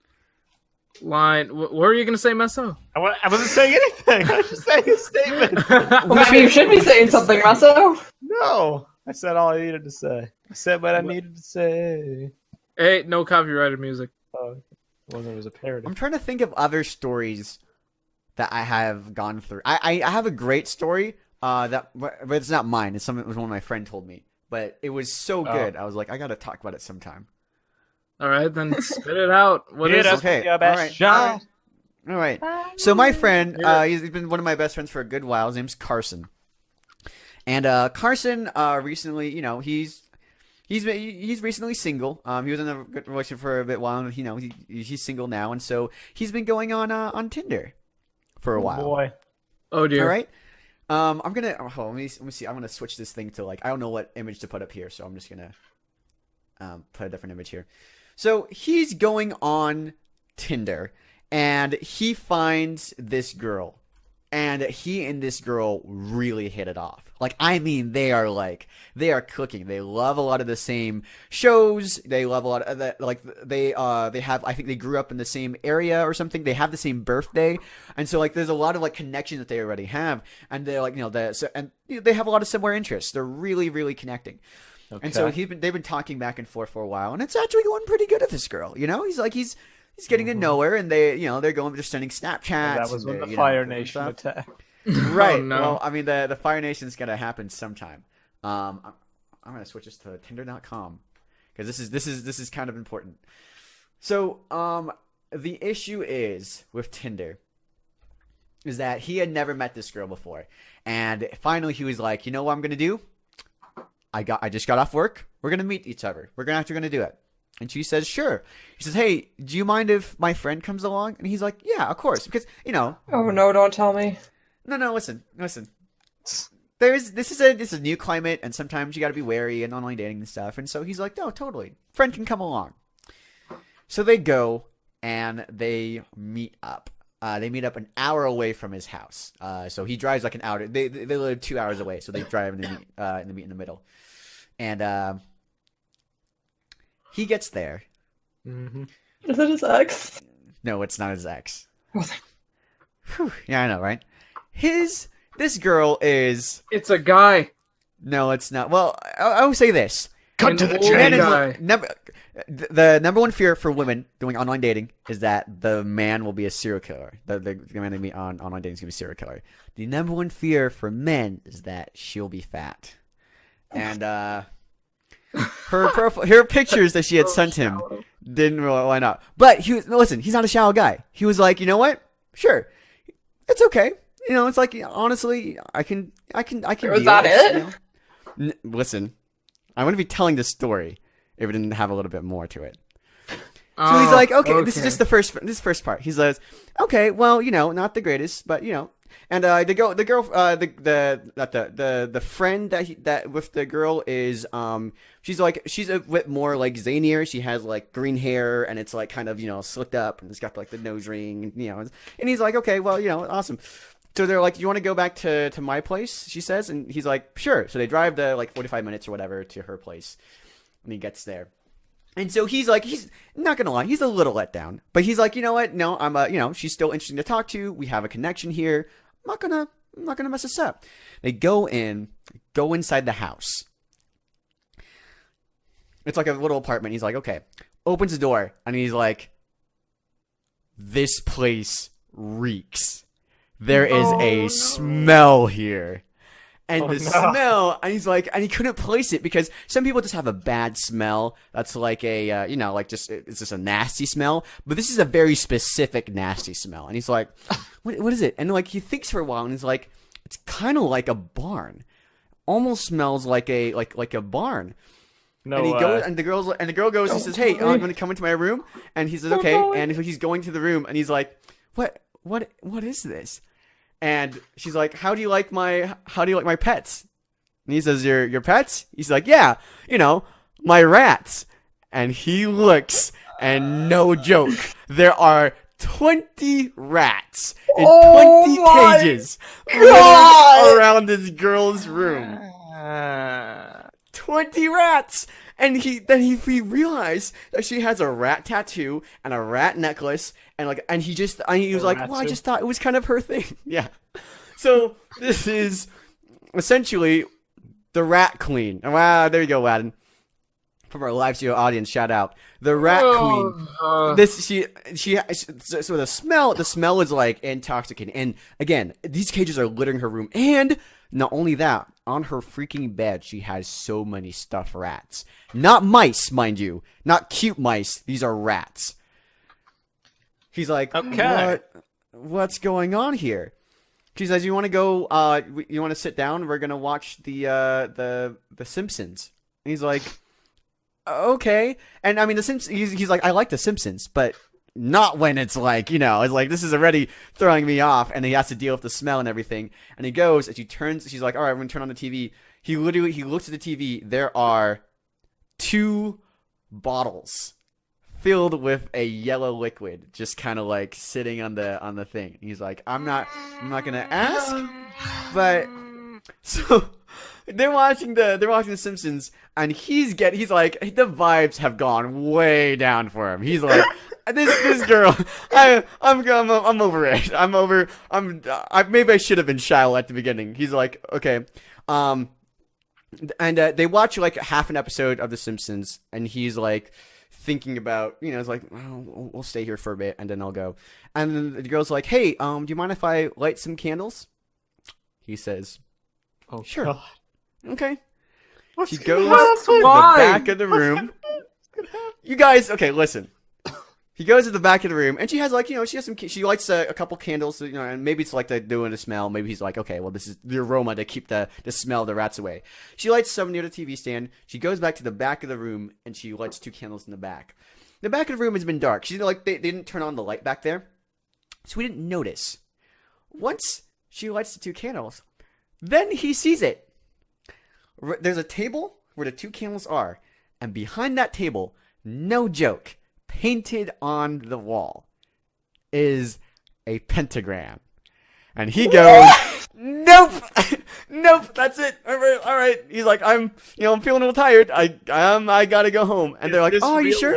A: line. What were you going to say, Meso?
B: I wasn't saying anything. I was just saying a statement.
D: Well, maybe you should be saying something, Meso.
B: No. I said all I needed to say. I said what I needed to say.
A: Hey, no copyrighted music.
B: Oh, well, there was a parody.
C: I'm trying to think of other stories that I have gone through. I have a great story but it's not mine. It's something that was one my friend told me. But it was so good. I was like, I got to talk about it sometime.
A: All right, then spit it out. What is it?
C: Okay. All right. So my friend, he's been one of my best friends for a good while. His name's Carson. And Carson recently, he's recently single. He was in a good relationship for a bit while, and he's single now, and so he's been going on Tinder for a while.
B: Boy.
A: Oh dear.
C: All right. I'm gonna let me see. I'm gonna switch this thing to I don't know what image to put up here, so I'm just gonna put a different image here. So he's going on Tinder, and he finds this girl, and he and this girl really hit it off. Like, I mean, they are cooking. They love a lot of the same shows. They love a lot of that. Like, they have, I think they grew up in the same area or something. They have the same birthday. And so, like, there's a lot of, like, connections that they already have. And they're like, they have a lot of similar interests. They're really, really connecting. Okay. And so they've been talking back and forth for a while, and it's actually going pretty good with this girl. He's getting to know her, and they're just sending Snapchats.
B: And that was when the Fire Nation attacked.
C: Right.
A: Oh, no.
C: Well, I mean, the Fire Nation's gonna happen sometime. I'm gonna switch this to Tinder.com because this is kind of important. So, the issue is with Tinder is that he had never met this girl before, and finally he was like, you know what I'm gonna do? I just got off work. We're gonna meet each other. We're actually gonna do it. And she says, sure. He says, hey, do you mind if my friend comes along? And he's like, yeah, of course, because
D: Oh no! Don't tell me.
C: No, listen. This is a new climate, and sometimes you got to be wary in online dating and stuff. And so he's like, no, totally. Friend can come along. So they go and they meet up. They meet up an hour away from his house. So he drives like an hour. They live 2 hours away, so they drive and they meet in the middle. And he gets there.
B: Mm-hmm.
D: Is it his ex?
C: No, it's not his ex. Whew, yeah, I know, right? This girl is...
A: It's a guy.
C: No, it's not. Well, I will say this.
B: Cut to the
C: chase. The number one fear for women doing online dating is that the man will be a serial killer. The man they meet on online dating is going to be a serial killer. The number one fear for men is that she'll be fat. And her pictures that she had sent him didn't really line up. But he's not a shallow guy. He was like, you know what? Sure. It's okay. It's like, honestly, I can
D: Was
C: deal
D: that
C: with,
D: it?
C: Listen, I wouldn't be telling this story if it didn't have a little bit more to it. So he's like, okay, this is just the first part. He says, okay, well, not the greatest, but and the friend that with the girl is she's a bit more like zanier. She has like green hair, and it's like kind of slicked up, and it's got like the nose ring, and he's like, okay, well, awesome. So they're like, you want to go back to my place? She says, and he's like, sure. So they drive the like 45 minutes or whatever to her place, and he gets there. And so he's not gonna lie, he's a little let down, but he's like, you know what? No, I'm she's still interesting to talk to. We have a connection here. I'm not gonna mess this up. They go inside the house. It's like a little apartment. He's like, okay, opens the door, and he's like, this place reeks. There is a smell here. And smell, and he's like, and he couldn't place it because some people just have a bad smell. That's like a, it's just a nasty smell. But this is a very specific nasty smell. And he's like, what is it? And like, he thinks for a while, and he's like, it's kind of like a barn. Almost smells like a barn. No, and he goes, and the girl goes, he says, hey, I'm going to come into my room. And he says, okay. And he's going to the room, and he's like, what is this? And she's like, how do you like my pets? And he says, your pets? He's like, yeah, my rats. And he looks, and no joke, there are 20 rats in 20 cages around this girl's room. 20 rats. And he realized that she has a rat tattoo and a rat necklace, and he was like, well, I just thought it was kind of her thing. Yeah. So this is essentially the rat queen. Wow, there you go, Aladdin. From our live studio audience, shout out the rat queen. So the smell is like intoxicating. And again, these cages are littering her room, and not only that, on her freaking bed, she has so many stuffed rats. Not mice, mind you. Not cute mice. These are rats. He's like, okay, what's going on here? She says, you want to go, you want to sit down? We're going to watch the Simpsons. And he's like, okay. And I mean, the Simpsons, he's like, I like the Simpsons, but not when it's like, it's like, this is already throwing me off, and he has to deal with the smell and everything. And he goes, and she's like, all right, I'm going to turn on the TV. He looks at the TV. There are 2 bottles filled with a yellow liquid, just kind of like sitting on the thing. He's like, I'm not gonna ask, but so they're watching the Simpsons, and he's like, the vibes have gone way down for him. He's like, this girl, I'm over it. Maybe I should have been shallow at the beginning. He's like, okay, and they watch like half an episode of The Simpsons, and he's like thinking about, it's like, oh, we'll stay here for a bit, and then I'll go. And then the girl's like, hey, do you mind if I light some candles? He says,
B: Oh,
C: sure.
B: God.
C: Okay.
B: What's
C: She
B: gonna
C: goes to the
A: Why?
C: back of the room. You guys, okay, listen. He goes to the back of the room, and she has like, she lights a couple candles, and maybe it's like doing a smell. Maybe he's like, okay, well, this is the aroma to keep the smell of the rats away. She lights some near the TV stand. She goes back to the back of the room, and she lights 2 candles in the back. The back of the room has been dark. She's like, they didn't turn on the light back there, so we didn't notice. Once she lights the 2 candles, then he sees it. There's a table where the 2 candles are, and behind that table, no joke, painted on the wall is a pentagram. And he goes, nope, nope, that's it. All right. He's like, I'm feeling a little tired. I gotta go home. And they're like, oh, are you sure?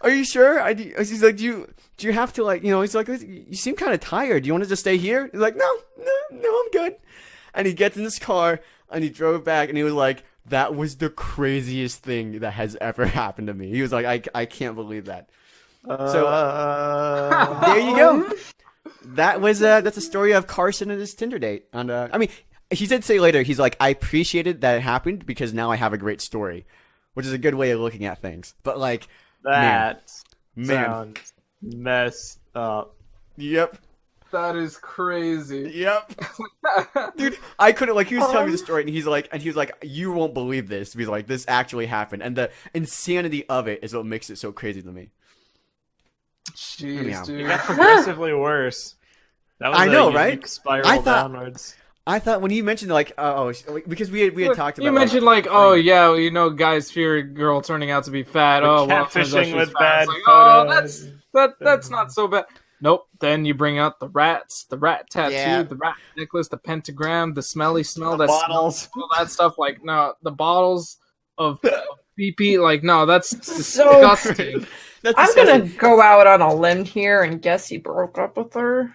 C: Are you sure? He's like, do you have to like, he's like, you seem kind of tired. Do you want to just stay here? He's like, no, I'm good. And he gets in his car and he drove back, and he was like, that was the craziest thing that has ever happened to me. He was like, I can't believe that. So there you go. That's a story of Carson and his Tinder date. And I mean, he did say later, he's like, I appreciated that it happened because now I have a great story, which is a good way of looking at things. But like,
B: that
C: man.
B: sounds messed up.
C: Yep.
A: That is crazy.
C: Yep. Dude, I couldn't, like, he was telling me the story, and he was like, you won't believe this. He's like, this actually happened. And the insanity of it is what makes it so crazy to me.
A: Jeez,
C: Yeah.
A: dude.
B: It got progressively worse. That was
C: I know,
B: a
C: right?
B: unique spiral downwards.
C: I thought when you mentioned, like, because we had talked about,
A: you mentioned like, oh yeah, guys fear a girl turning out to be fat. Oh, well,
B: catfishing with
A: fat.
B: bad
A: It's like,
B: photos.
A: that's not so bad. Nope. Then you bring out the rats, the rat tattoo,
C: Yeah.
A: the rat necklace, the pentagram, the smelly smell,
B: The
A: that
B: bottles.
A: all that stuff. Like, no, the bottles of BP. Like, no, that's
D: So-
A: disgusting.
C: That's
D: I'm
C: disgusting.
D: gonna go out on a limb here and guess he broke up with her.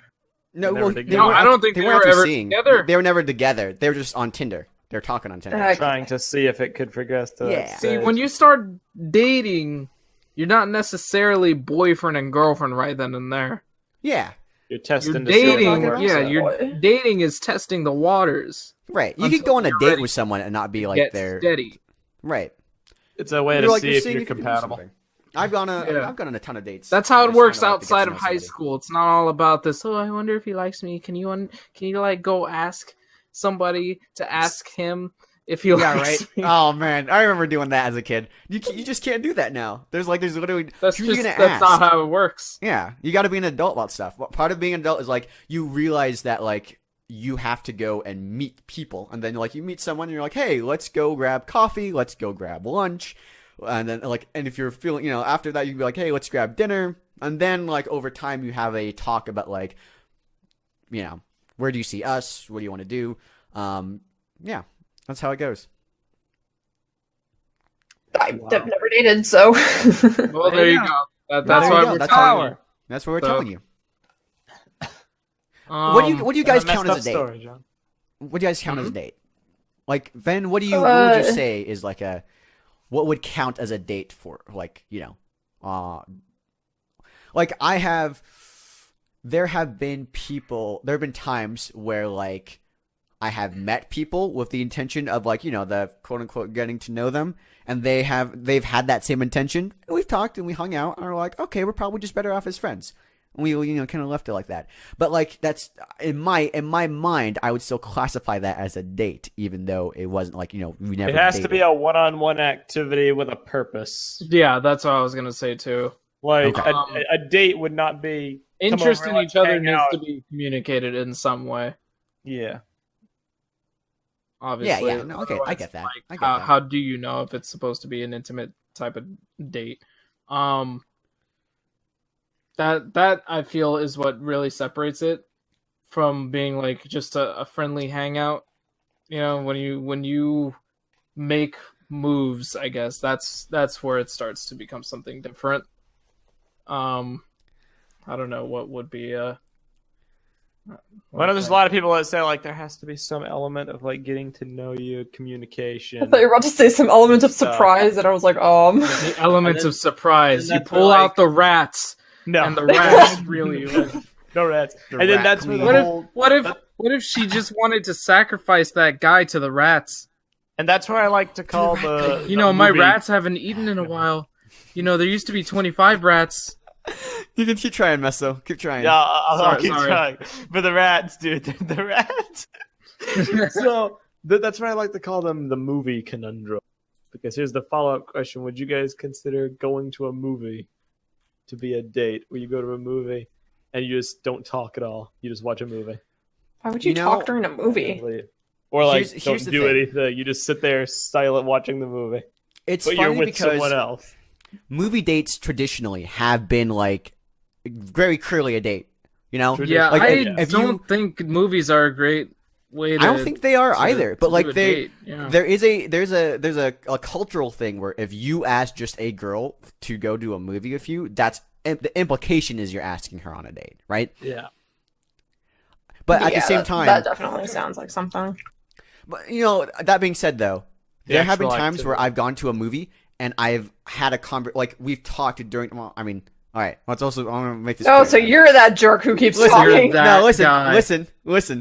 C: No,
B: Never
C: well,
B: together.
A: No, I don't think they
C: weren't
A: were
C: actually
A: ever
C: seeing.
A: together.
C: They were never together. They were just on Tinder. They were talking on Tinder.
B: Trying to see if it could progress to
C: Yeah.
B: that
A: See,
B: stage.
A: when you start dating, you're not necessarily boyfriend and girlfriend right then and there.
C: Yeah,
B: You're testing
A: You're
B: to see if it
A: dating.
B: works.
A: Yeah,
D: out.
A: you're dating is testing the waters.
C: right. You
A: Until
C: could go on a
A: you're
C: date
A: ready
C: with someone and not be like
A: Get
C: their
A: steady.
C: right.
B: It's a way
C: You're
B: to
C: like,
B: see
C: you're
B: if
C: seeing
B: you're
C: you can do
B: compatible.
C: something. I've gone
A: Yeah.
C: on a ton of dates.
A: That's how it
C: Just
A: works
C: trying to, like, to get to
A: outside
C: know
A: of high
C: somebody.
A: school. It's not all about this. Oh, I wonder if he likes me. Can you like go ask somebody to ask him if he
C: Yeah,
A: likes
C: right.
A: me?
C: Oh man, I remember doing that as a kid. You just can't do that now. There's literally
A: That's
C: who are you
A: just
C: gonna
A: that's
C: ask?
A: not how it works.
C: Yeah, you got to be an adult about stuff. Part of being an adult is like you realize that like you have to go and meet people, and then like you meet someone, and you're like, hey, let's go grab coffee, let's go grab lunch, and then like, and if you're feeling, after that, you'd be like, hey, let's grab dinner, and then like over time, you have a talk about like, where do you see us? What do you want to do? Yeah, that's how it goes.
D: I've never dated, so.
A: Well, there you go. That's
C: There
A: why
C: you go.
A: we're
C: That's
A: telling you.
C: That's what we're
A: So,
C: telling you. What do you guys count as a date?
B: Story, John.
C: What do you guys count as a date? Like, Ven, what would you say is like what would count as a date for, like, like there have been times where like I have met people with the intention of like, the quote unquote getting to know them, and they've had that same intention, and we've talked and we hung out and are like, okay, we're probably just better off as friends. And we, kind of left it like that. But like that's in my mind, I would still classify that as a date, even though it wasn't like, we never.
B: It has
C: dated.
B: to be a one-on-one activity with a purpose.
A: Yeah, that's what I was gonna say too.
B: Like
C: Okay.
B: a date would not be
A: Interest
B: come
A: in
B: over,
A: each
B: let's
A: other
B: hang
A: needs
B: out.
A: to be communicated in some way.
B: Yeah.
A: Obviously.
C: Yeah, no, okay, I
A: Otherwise,
C: get that.
A: like,
C: I get that.
A: how do you know if it's supposed to be an intimate type of date. That I feel is what really separates it from being like just a friendly hangout. You know, when you make moves, I guess that's where it starts to become something different. I don't know what would be
B: Well, there's a lot of people that say like there has to be some element of like getting to know you, communication.
D: I thought you were about to say some element of surprise, and I was like,
A: the elements of surprise. You pull out the rats, and the rats really like,
B: no rats. And then that's where
A: what if she just wanted to sacrifice that guy to the rats?
B: And that's where I like to call the
A: my
B: movie...
A: rats haven't eaten in a while. You know, there used to be 25 rats.
C: You can keep trying, Meso. Keep trying.
B: Yeah, I'll keep trying. But the rats, dude, the rats. So that's why I like to call them the movie conundrum. Because here's the follow-up question: would you guys consider going to a movie to be a date, where you go to a movie and you just don't talk at all? You just watch a movie.
D: Why would you talk during a movie?
B: Or like don't do anything. You just sit there silent watching the movie.
C: It's
B: but
C: funny
B: you're with
C: because
B: someone else.
C: Movie dates traditionally have been like very clearly a date, you know?
A: Yeah,
C: like,
A: I don't think movies are a great way to...
C: I don't think they are either, but like
A: there's
C: a cultural thing where if you ask just a girl to go do a movie with you, that's the implication is you're asking her on a date, right?
B: Yeah.
C: But at the same time,
D: that definitely sounds like something.
C: But you know, that being said though, there have been times where I've gone to a movie and I've had a like we've talked during. Well, I mean, all right. Let's also. I want to make this.
D: Oh,
C: clear.
D: so you're that jerk who keeps talking.
C: No, listen.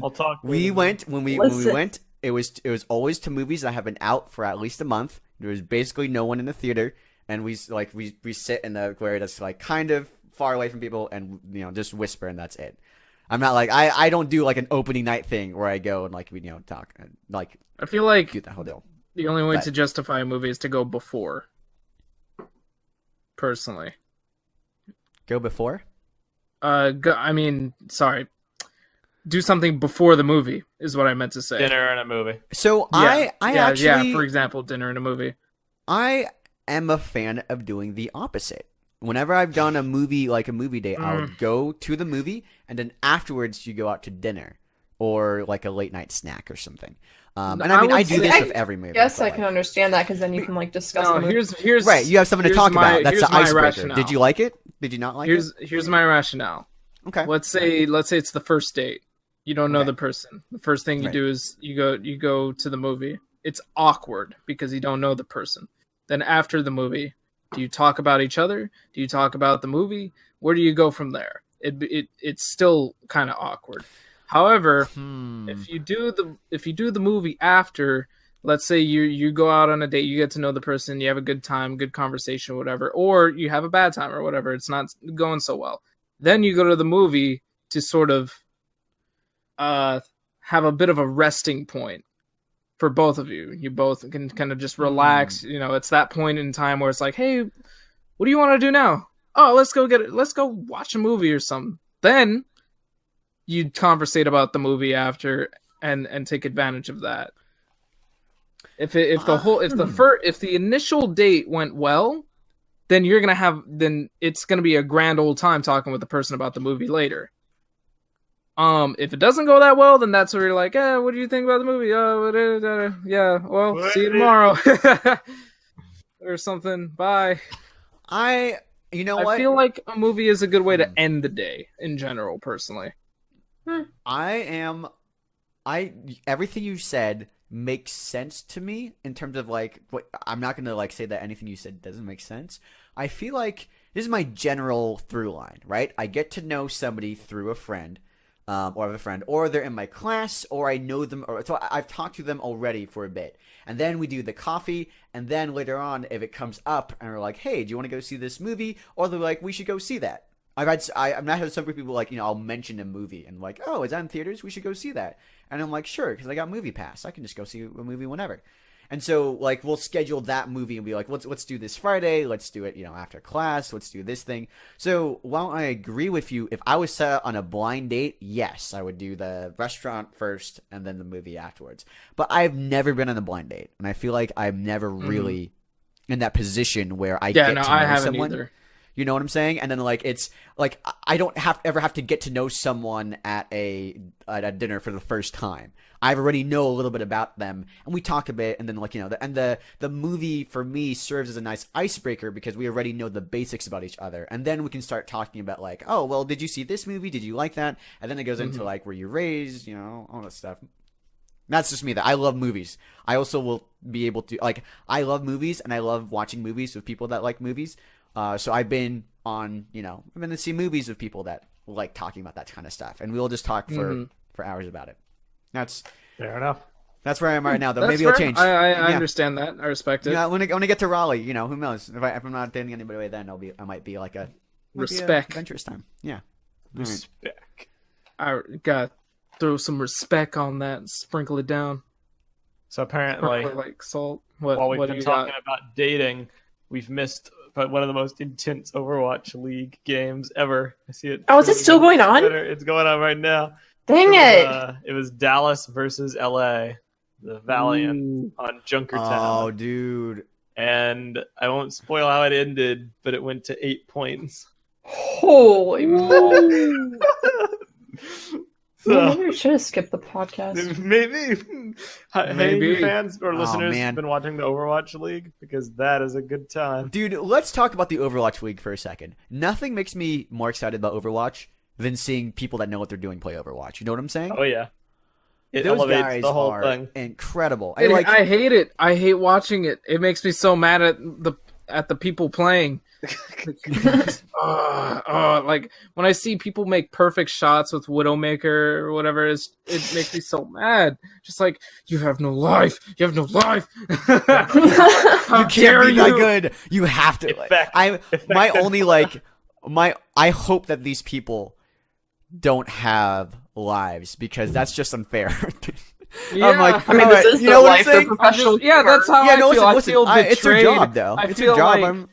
B: I'll talk.
C: We went when we went. It was always to movies that have been out for at least a month. There was basically no one in the theater, and we sit in the area that's like kind of far away from people, and just whisper, and that's it. I'm not like I don't do like an opening night thing where I go and like we talk and like.
A: I feel like
C: do the whole deal.
A: The only way to justify a movie is to go before. Personally.
C: Go before?
A: Sorry. Do something before the movie is what I meant to say.
B: Dinner and a movie.
C: So I actually...
A: for example, dinner and a movie.
C: I am a fan of doing the opposite. Whenever I've done a movie, like a movie date, I would go to the movie, and then afterwards you go out to dinner. Or like a late night snack or something. And I do this with every movie.
D: Yes, I can understand that because then you can like discuss.
A: No, here's
C: right. You have something to talk about. That's the icebreaker. Rationale. Did you like it? Did you not like it?
A: Here's my rationale.
C: Okay.
A: Let's say it's the first date. You don't know the person. The first thing you do is you go to the movie. It's awkward because you don't know the person. Then after the movie, do you talk about each other? Do you talk about the movie? Where do you go from there? It's still kind of awkward. However, if you do the movie after, let's say you go out on a date, you get to know the person, you have a good time, good conversation, whatever, or you have a bad time or whatever, it's not going so well. Then you go to the movie to sort of have a bit of a resting point for both of you. You both can kind of just relax. It's that point in time where it's like, hey, what do you want to do now? Oh, let's go watch a movie or something. Then you conversate about the movie after and take advantage of that. If the initial date went well, then it's gonna be a grand old time talking with the person about the movie later. If it doesn't go that well, then that's where you're like, what do you think about the movie? Yeah, well, see you tomorrow. Or something. Bye.
C: I
A: feel like a movie is a good way to end the day in general, personally.
C: Everything you said makes sense to me in terms of like I'm not gonna like say that anything you said doesn't make sense. I feel like this is my general through line, right? I get to know somebody through a friend, or I have a friend, or they're in my class, or I know them, or so I've talked to them already for a bit, and then we do the coffee, and then later on, if it comes up, and we're like, hey, do you want to go see this movie? Or they're like, we should go see that. I've not had some people like, I'll mention a movie and like, oh, it's on theaters, we should go see that. And I'm like, sure, because I got Movie Pass. I can just go see a movie whenever. And so like we'll schedule that movie and be like, let's do this Friday. Let's do it, after class. Let's do this thing. So while I agree with you, if I was set on a blind date, yes, I would do the restaurant first and then the movie afterwards. But I've never been on a blind date, and I feel like I've never really in that position where I
A: Yeah,
C: get
A: no,
C: to
A: I
C: know
A: haven't
C: someone.
A: either.
C: You know what I'm saying? And then like it's like I don't ever have to get to know someone at a dinner for the first time. I already know a little bit about them, and we talk a bit, and then like the movie for me serves as a nice icebreaker because we already know the basics about each other, and then we can start talking about like, oh well, did you see this movie? Did you like that? And then it goes into like, were you raised? All that stuff. That's just me. That I love movies. I also will be able to like. I love movies, and I love watching movies with people that like movies. So I've been to see movies with people that like talking about that kind of stuff, and we'll just talk for hours about it. That's
B: fair enough.
C: That's where I am right now, though.
A: That's
C: Maybe
A: fair.
C: it'll change.
A: I understand that. I respect it.
C: Yeah, when I get to Raleigh, who knows? If I'm not dating anybody by then, I might be like a
A: respect
C: adventurous time. Yeah,
B: Respect.
A: I gotta throw some respect on that and sprinkle it down.
B: So apparently,
A: like salt. What?
B: while we've
A: What do
B: been
A: you
B: talking
A: got?
B: about dating, we've missed one of the most intense Overwatch League games ever. I see it.
E: Oh, is it still going on?
B: Twitter. It's going on right now.
E: Dang it!
B: It was Dallas versus LA, the Valiant on Junkertown.
C: Oh, dude.
B: And I won't spoil how it ended, but it went to 8 points.
E: Holy moly!
B: So,
E: Maybe we should have skipped the podcast.
B: maybe. Hey,
A: Maybe.
B: you fans or listeners
C: man.
B: have been watching the Overwatch League because that is a good time.
C: Dude, let's talk about the Overwatch League for a second. Nothing makes me more excited about Overwatch than seeing people that know what they're doing play Overwatch. You know what I'm saying?
B: Oh yeah, it
C: Those
B: elevates
C: guys
B: the whole
C: are
B: thing.
C: incredible.
A: I hate it. I hate watching it. It makes me so mad at the people playing. Like when I see people make perfect shots with Widowmaker or whatever, it makes me so mad. Just like, you have no life. You have no life. How
C: You can't
A: dare
C: be that
A: you?
C: good. You have to. I hope that these people don't have lives because that's just unfair.
A: Yeah.
C: I'm like,
E: I mean,
C: alright,
E: this is
C: you
E: the
C: know what
E: life
C: I'm saying?
E: of professional.
A: Yeah, that's how
C: Yeah,
A: I
C: no,
A: feel.
C: listen,
A: I feel betrayed.
C: it's your job, though.
A: I
C: It's
A: feel
C: your job.
A: like,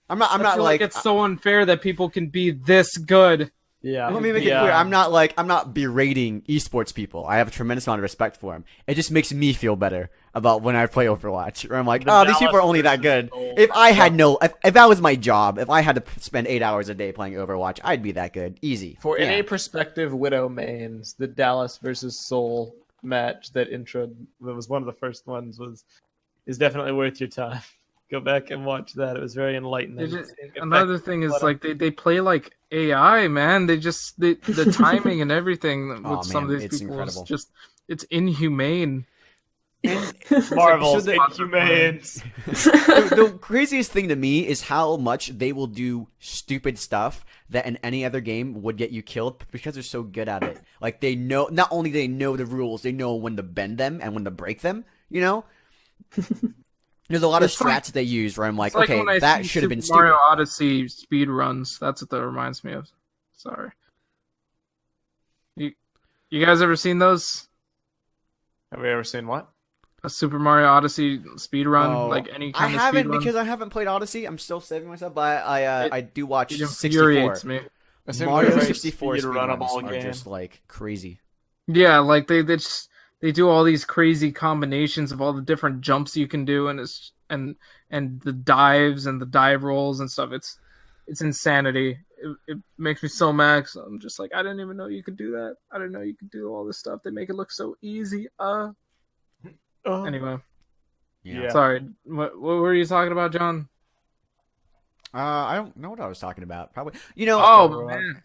C: I'm not
A: I feel
C: like
A: it's so unfair that people can be this good.
B: Yeah,
C: let me make it clear. I'm not berating esports people. I have a tremendous amount of respect for them. It just makes me feel better about when I play Overwatch. Where I'm like,
B: The
C: these people are only that good. If that was my job, if I had to spend 8 hours a day playing Overwatch, I'd be that good. Easy.
B: For
C: Yeah.
B: any prospective Widow mains, the Dallas versus Seoul match that was one of the first ones is definitely worth your time. Go back and watch that. It was very enlightening.
A: Another thing is like they play like AI, man. The timing and everything with some of these
C: it's
A: people
C: incredible.
A: is just, it's inhumane.
B: Marvel's
C: So
B: Inhumanes.
C: The craziest thing to me is how much they will do stupid stuff that in any other game would get you killed because they're so good at it. Like they know, not only do they know the rules, they know when to bend them and when to break them. There's a lot of
A: It's like-
C: strats they use where I'm like,
A: It's like
C: okay,
A: when I
C: that
A: see
C: should have been
A: Super Mario
C: stupid.
A: Odyssey speed runs. That's what that reminds me of. Sorry. You guys ever seen those?
B: Have we ever seen what?
A: A Super Mario Odyssey speed run,
C: Oh,
A: like any
C: I
A: kind of
C: haven't
A: speed run?
C: because I haven't played Odyssey. I'm still saving myself, but I do watch
A: It
C: 64.
A: infuriates me.
C: Mario 64
B: speed runnable
C: speedruns are
B: game.
C: just like crazy.
A: Yeah, like they do all these crazy combinations of all the different jumps you can do, and the dives and the dive rolls and stuff. It's insanity. It makes me so mad. 'Cause I'm just like, I didn't even know you could do that. I didn't know you could do all this stuff. They make it look so easy. Anyway,
B: Yeah.
A: sorry. What were you talking about, John?
C: I don't know what I was talking about. Probably,
A: Oh man,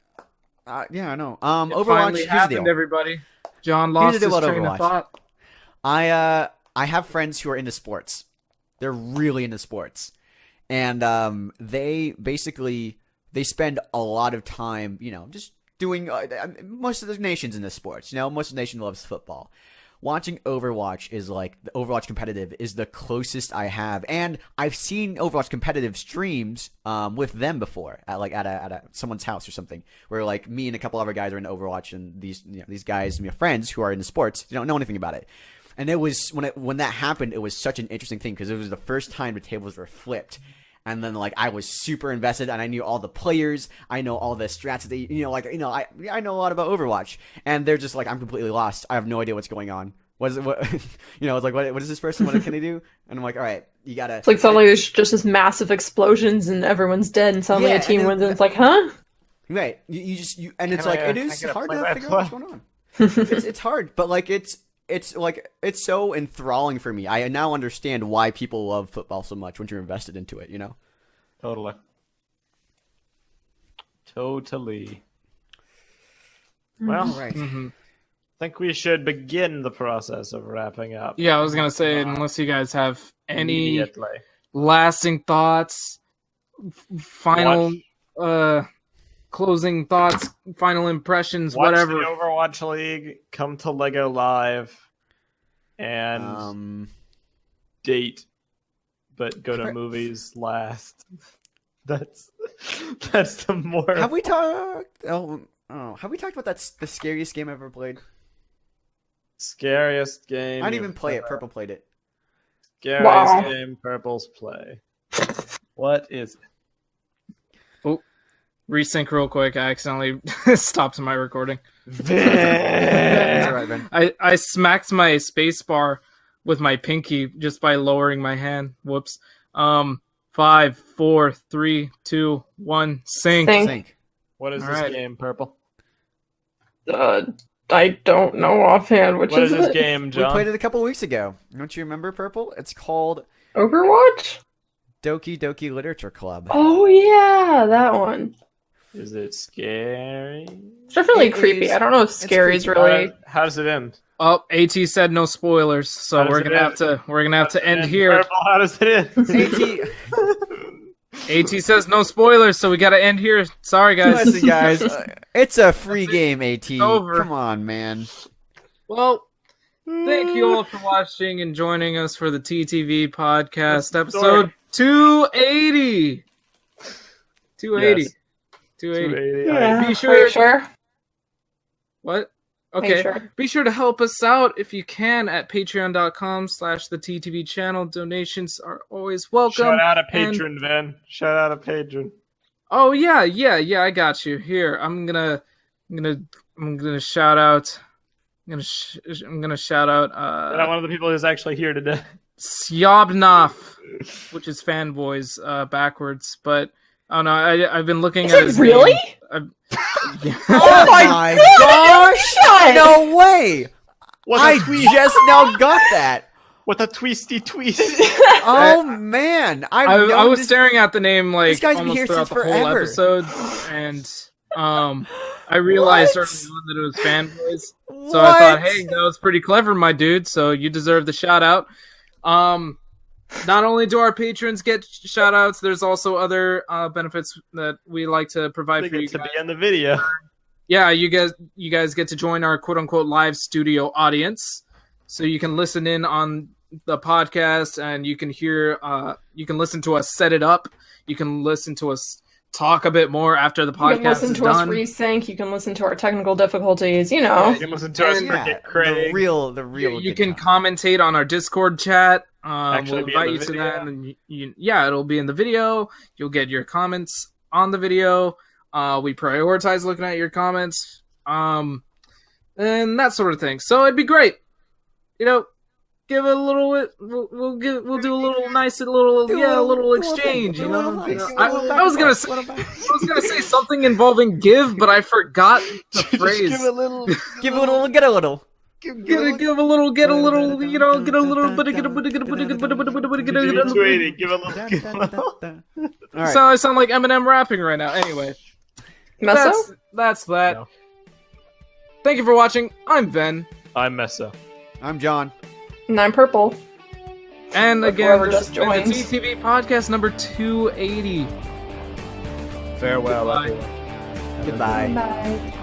C: yeah, I know.
A: it
C: Overwatch.
A: finally
C: Here's the
A: happened,
C: deal.
A: everybody. John
C: Here's
A: lost
C: the deal
A: his
C: about
A: train
C: Overwatch.
A: of thought.
C: I have friends who are into sports. They're really into sports, and they spend a lot of time, just doing. Most of the nation's into sports. Most of the nation loves football. Watching Overwatch is like the Overwatch competitive is the closest I have, and I've seen Overwatch competitive streams with them before at someone's house or something, where like me and a couple other guys are into Overwatch, and these guys, friends who are into sports, they don't know anything about it. And it was when that happened, it was such an interesting thing because it was the first time the tables were flipped. And then, I was super invested, and I knew all the players. I know all the strats. I know a lot about Overwatch. And they're just like, I'm completely lost. I have no idea what's going on. what is it? What it's like, what is this person? What can they do? And I'm like, all right, you gotta.
E: It's like suddenly there's just this massive explosions and everyone's dead, and suddenly
C: Yeah,
E: a team
C: and
E: wins, and it's like, huh?
C: Right, and it's
B: Can
C: like
B: I,
C: it
B: I
C: is
B: gotta
C: hard
B: play
C: to
B: that
C: figure
B: play?
C: out what's going on. It's hard, but like it's so enthralling for me. I now understand why people love football so much when you're invested into it.
B: Totally. Well,
C: Right.
A: Mm-hmm.
B: I think we should begin the process of wrapping up.
A: Yeah, I was gonna say, unless you guys have any
B: Immediately.
A: lasting thoughts, final closing thoughts, final impressions,
B: Watch
A: whatever.
B: the Overwatch League, come to Lego Live, and date, but go to movies last. That's the more.
C: Have we talked? Have we talked about the scariest game I've ever played?
B: Scariest game.
C: I didn't even
B: you've
C: play it.
B: ever-
C: Prpl played it.
B: Scariest
E: Wow.
B: game Purple's play. What is it?
A: Resync real quick. I accidentally stopped my recording.
C: That's all right, Ben.
A: I smacked my space bar with my pinky just by lowering my hand. Whoops. 5, 4, 3, 2, 1, sync.
E: Sync.
C: Sync.
B: What is
A: All
B: this
A: right.
B: game, Purple?
E: I don't know offhand. Which
B: What
E: is
B: is this
E: it?
B: game,
C: We
B: John?
C: played it a couple weeks ago. Don't you remember, Prpl? It's called
E: Overwatch?
C: Doki Doki Literature Club.
E: Oh yeah, that one.
B: Is it scary?
E: It's definitely
C: It
E: creepy.
C: is-
E: I don't know if scary is
C: creepy.
E: really.
B: How does it end?
A: Oh, AT said no spoilers, so
B: How does
A: we're
B: it
A: gonna
B: end?
A: have to end here.
B: Purple, how does it end?
C: AT,
A: AT says no spoilers, so we gotta end here. Sorry, guys.
C: listen, guys, it's a free game. AT,
A: over.
C: come on, man.
A: Well, thank you all for watching and joining us for the TTV Podcast, episode 280. 280.
B: Yes.
A: 280.
B: 280.
E: Yeah.
A: Be sure-
E: Are you sure?
A: What?
E: Are you
A: Okay.
E: sure?
A: Be sure to help us out if you can at patreon.com/the TTV channel. Donations are always welcome.
B: Shout out a
A: and-
B: patron, Vin. Shout out a patron.
A: Oh yeah, I got you. Here, I'm gonna shout out. I'm gonna shout out.
B: Shout out one of the people who's actually here today.
A: Syobnov, which is fanboys backwards, but I don't know. I've been looking
E: Is
A: at
E: it
A: his
E: really?
A: name.
E: Oh my
C: gosh!
E: God!
C: No way!
B: What
C: I
B: a tweet!
C: just now got that.
B: What a twisty tweet!
C: Oh man,
A: I was staring at the name like
C: This guy's been
A: almost
C: here
A: throughout
C: since
A: the whole
C: forever.
A: episode, and I realized
C: What?
A: early on that it was fanboys. So I thought, hey, that was pretty clever, my dude. So you deserve the shout out. Not only do our patrons get shout outs, there's also other benefits that we like to provide
B: They
A: for you
B: get to
A: guys.
B: be in the video.
A: Yeah, you guys get to join our quote unquote live studio audience. So you can listen in on the podcast and you can hear you can listen to us set it up. You can listen to us talk a bit more after the
E: You
A: podcast
E: can listen
A: is
E: to us
A: done.
E: resync. You can listen to our technical difficulties. You know.
B: You can listen to us
A: And-
B: forget
C: the
B: Craig.
C: real.
A: You
C: good
A: can
C: time.
A: commentate on our Discord chat.
B: Actually
A: We'll
B: be in
A: invite
B: the
A: you to
B: video.
A: that, and it'll be in the video. You'll get your comments on the video. We prioritize looking at your comments, and that sort of thing. So it'd be great, give a little. We'll do a little nice little exchange.
C: Do a little nice.
A: I was gonna say something involving give, but I forgot the phrase.
B: Give a little.
C: Give a little, get a little.
A: Give a little, get a little, get a little bit, get a bit, get a bit, get a bit, get a bit.
B: 280. Give a little. Give a little.
C: All right.
A: So I sound like Eminem rapping right now. Anyway,
E: Meso?
A: that's that.
B: No.
A: Thank you for watching. I'm Ben,
B: I'm Meso.
C: I'm John.
E: And I'm Prpl.
A: and
E: Or
A: again,
E: whoever
A: this has
E: just
A: been the
E: joined.
A: TTV Podcast number 280.
B: Farewell,
A: Goodbye.
B: everyone.
C: Goodbye.
E: Bye.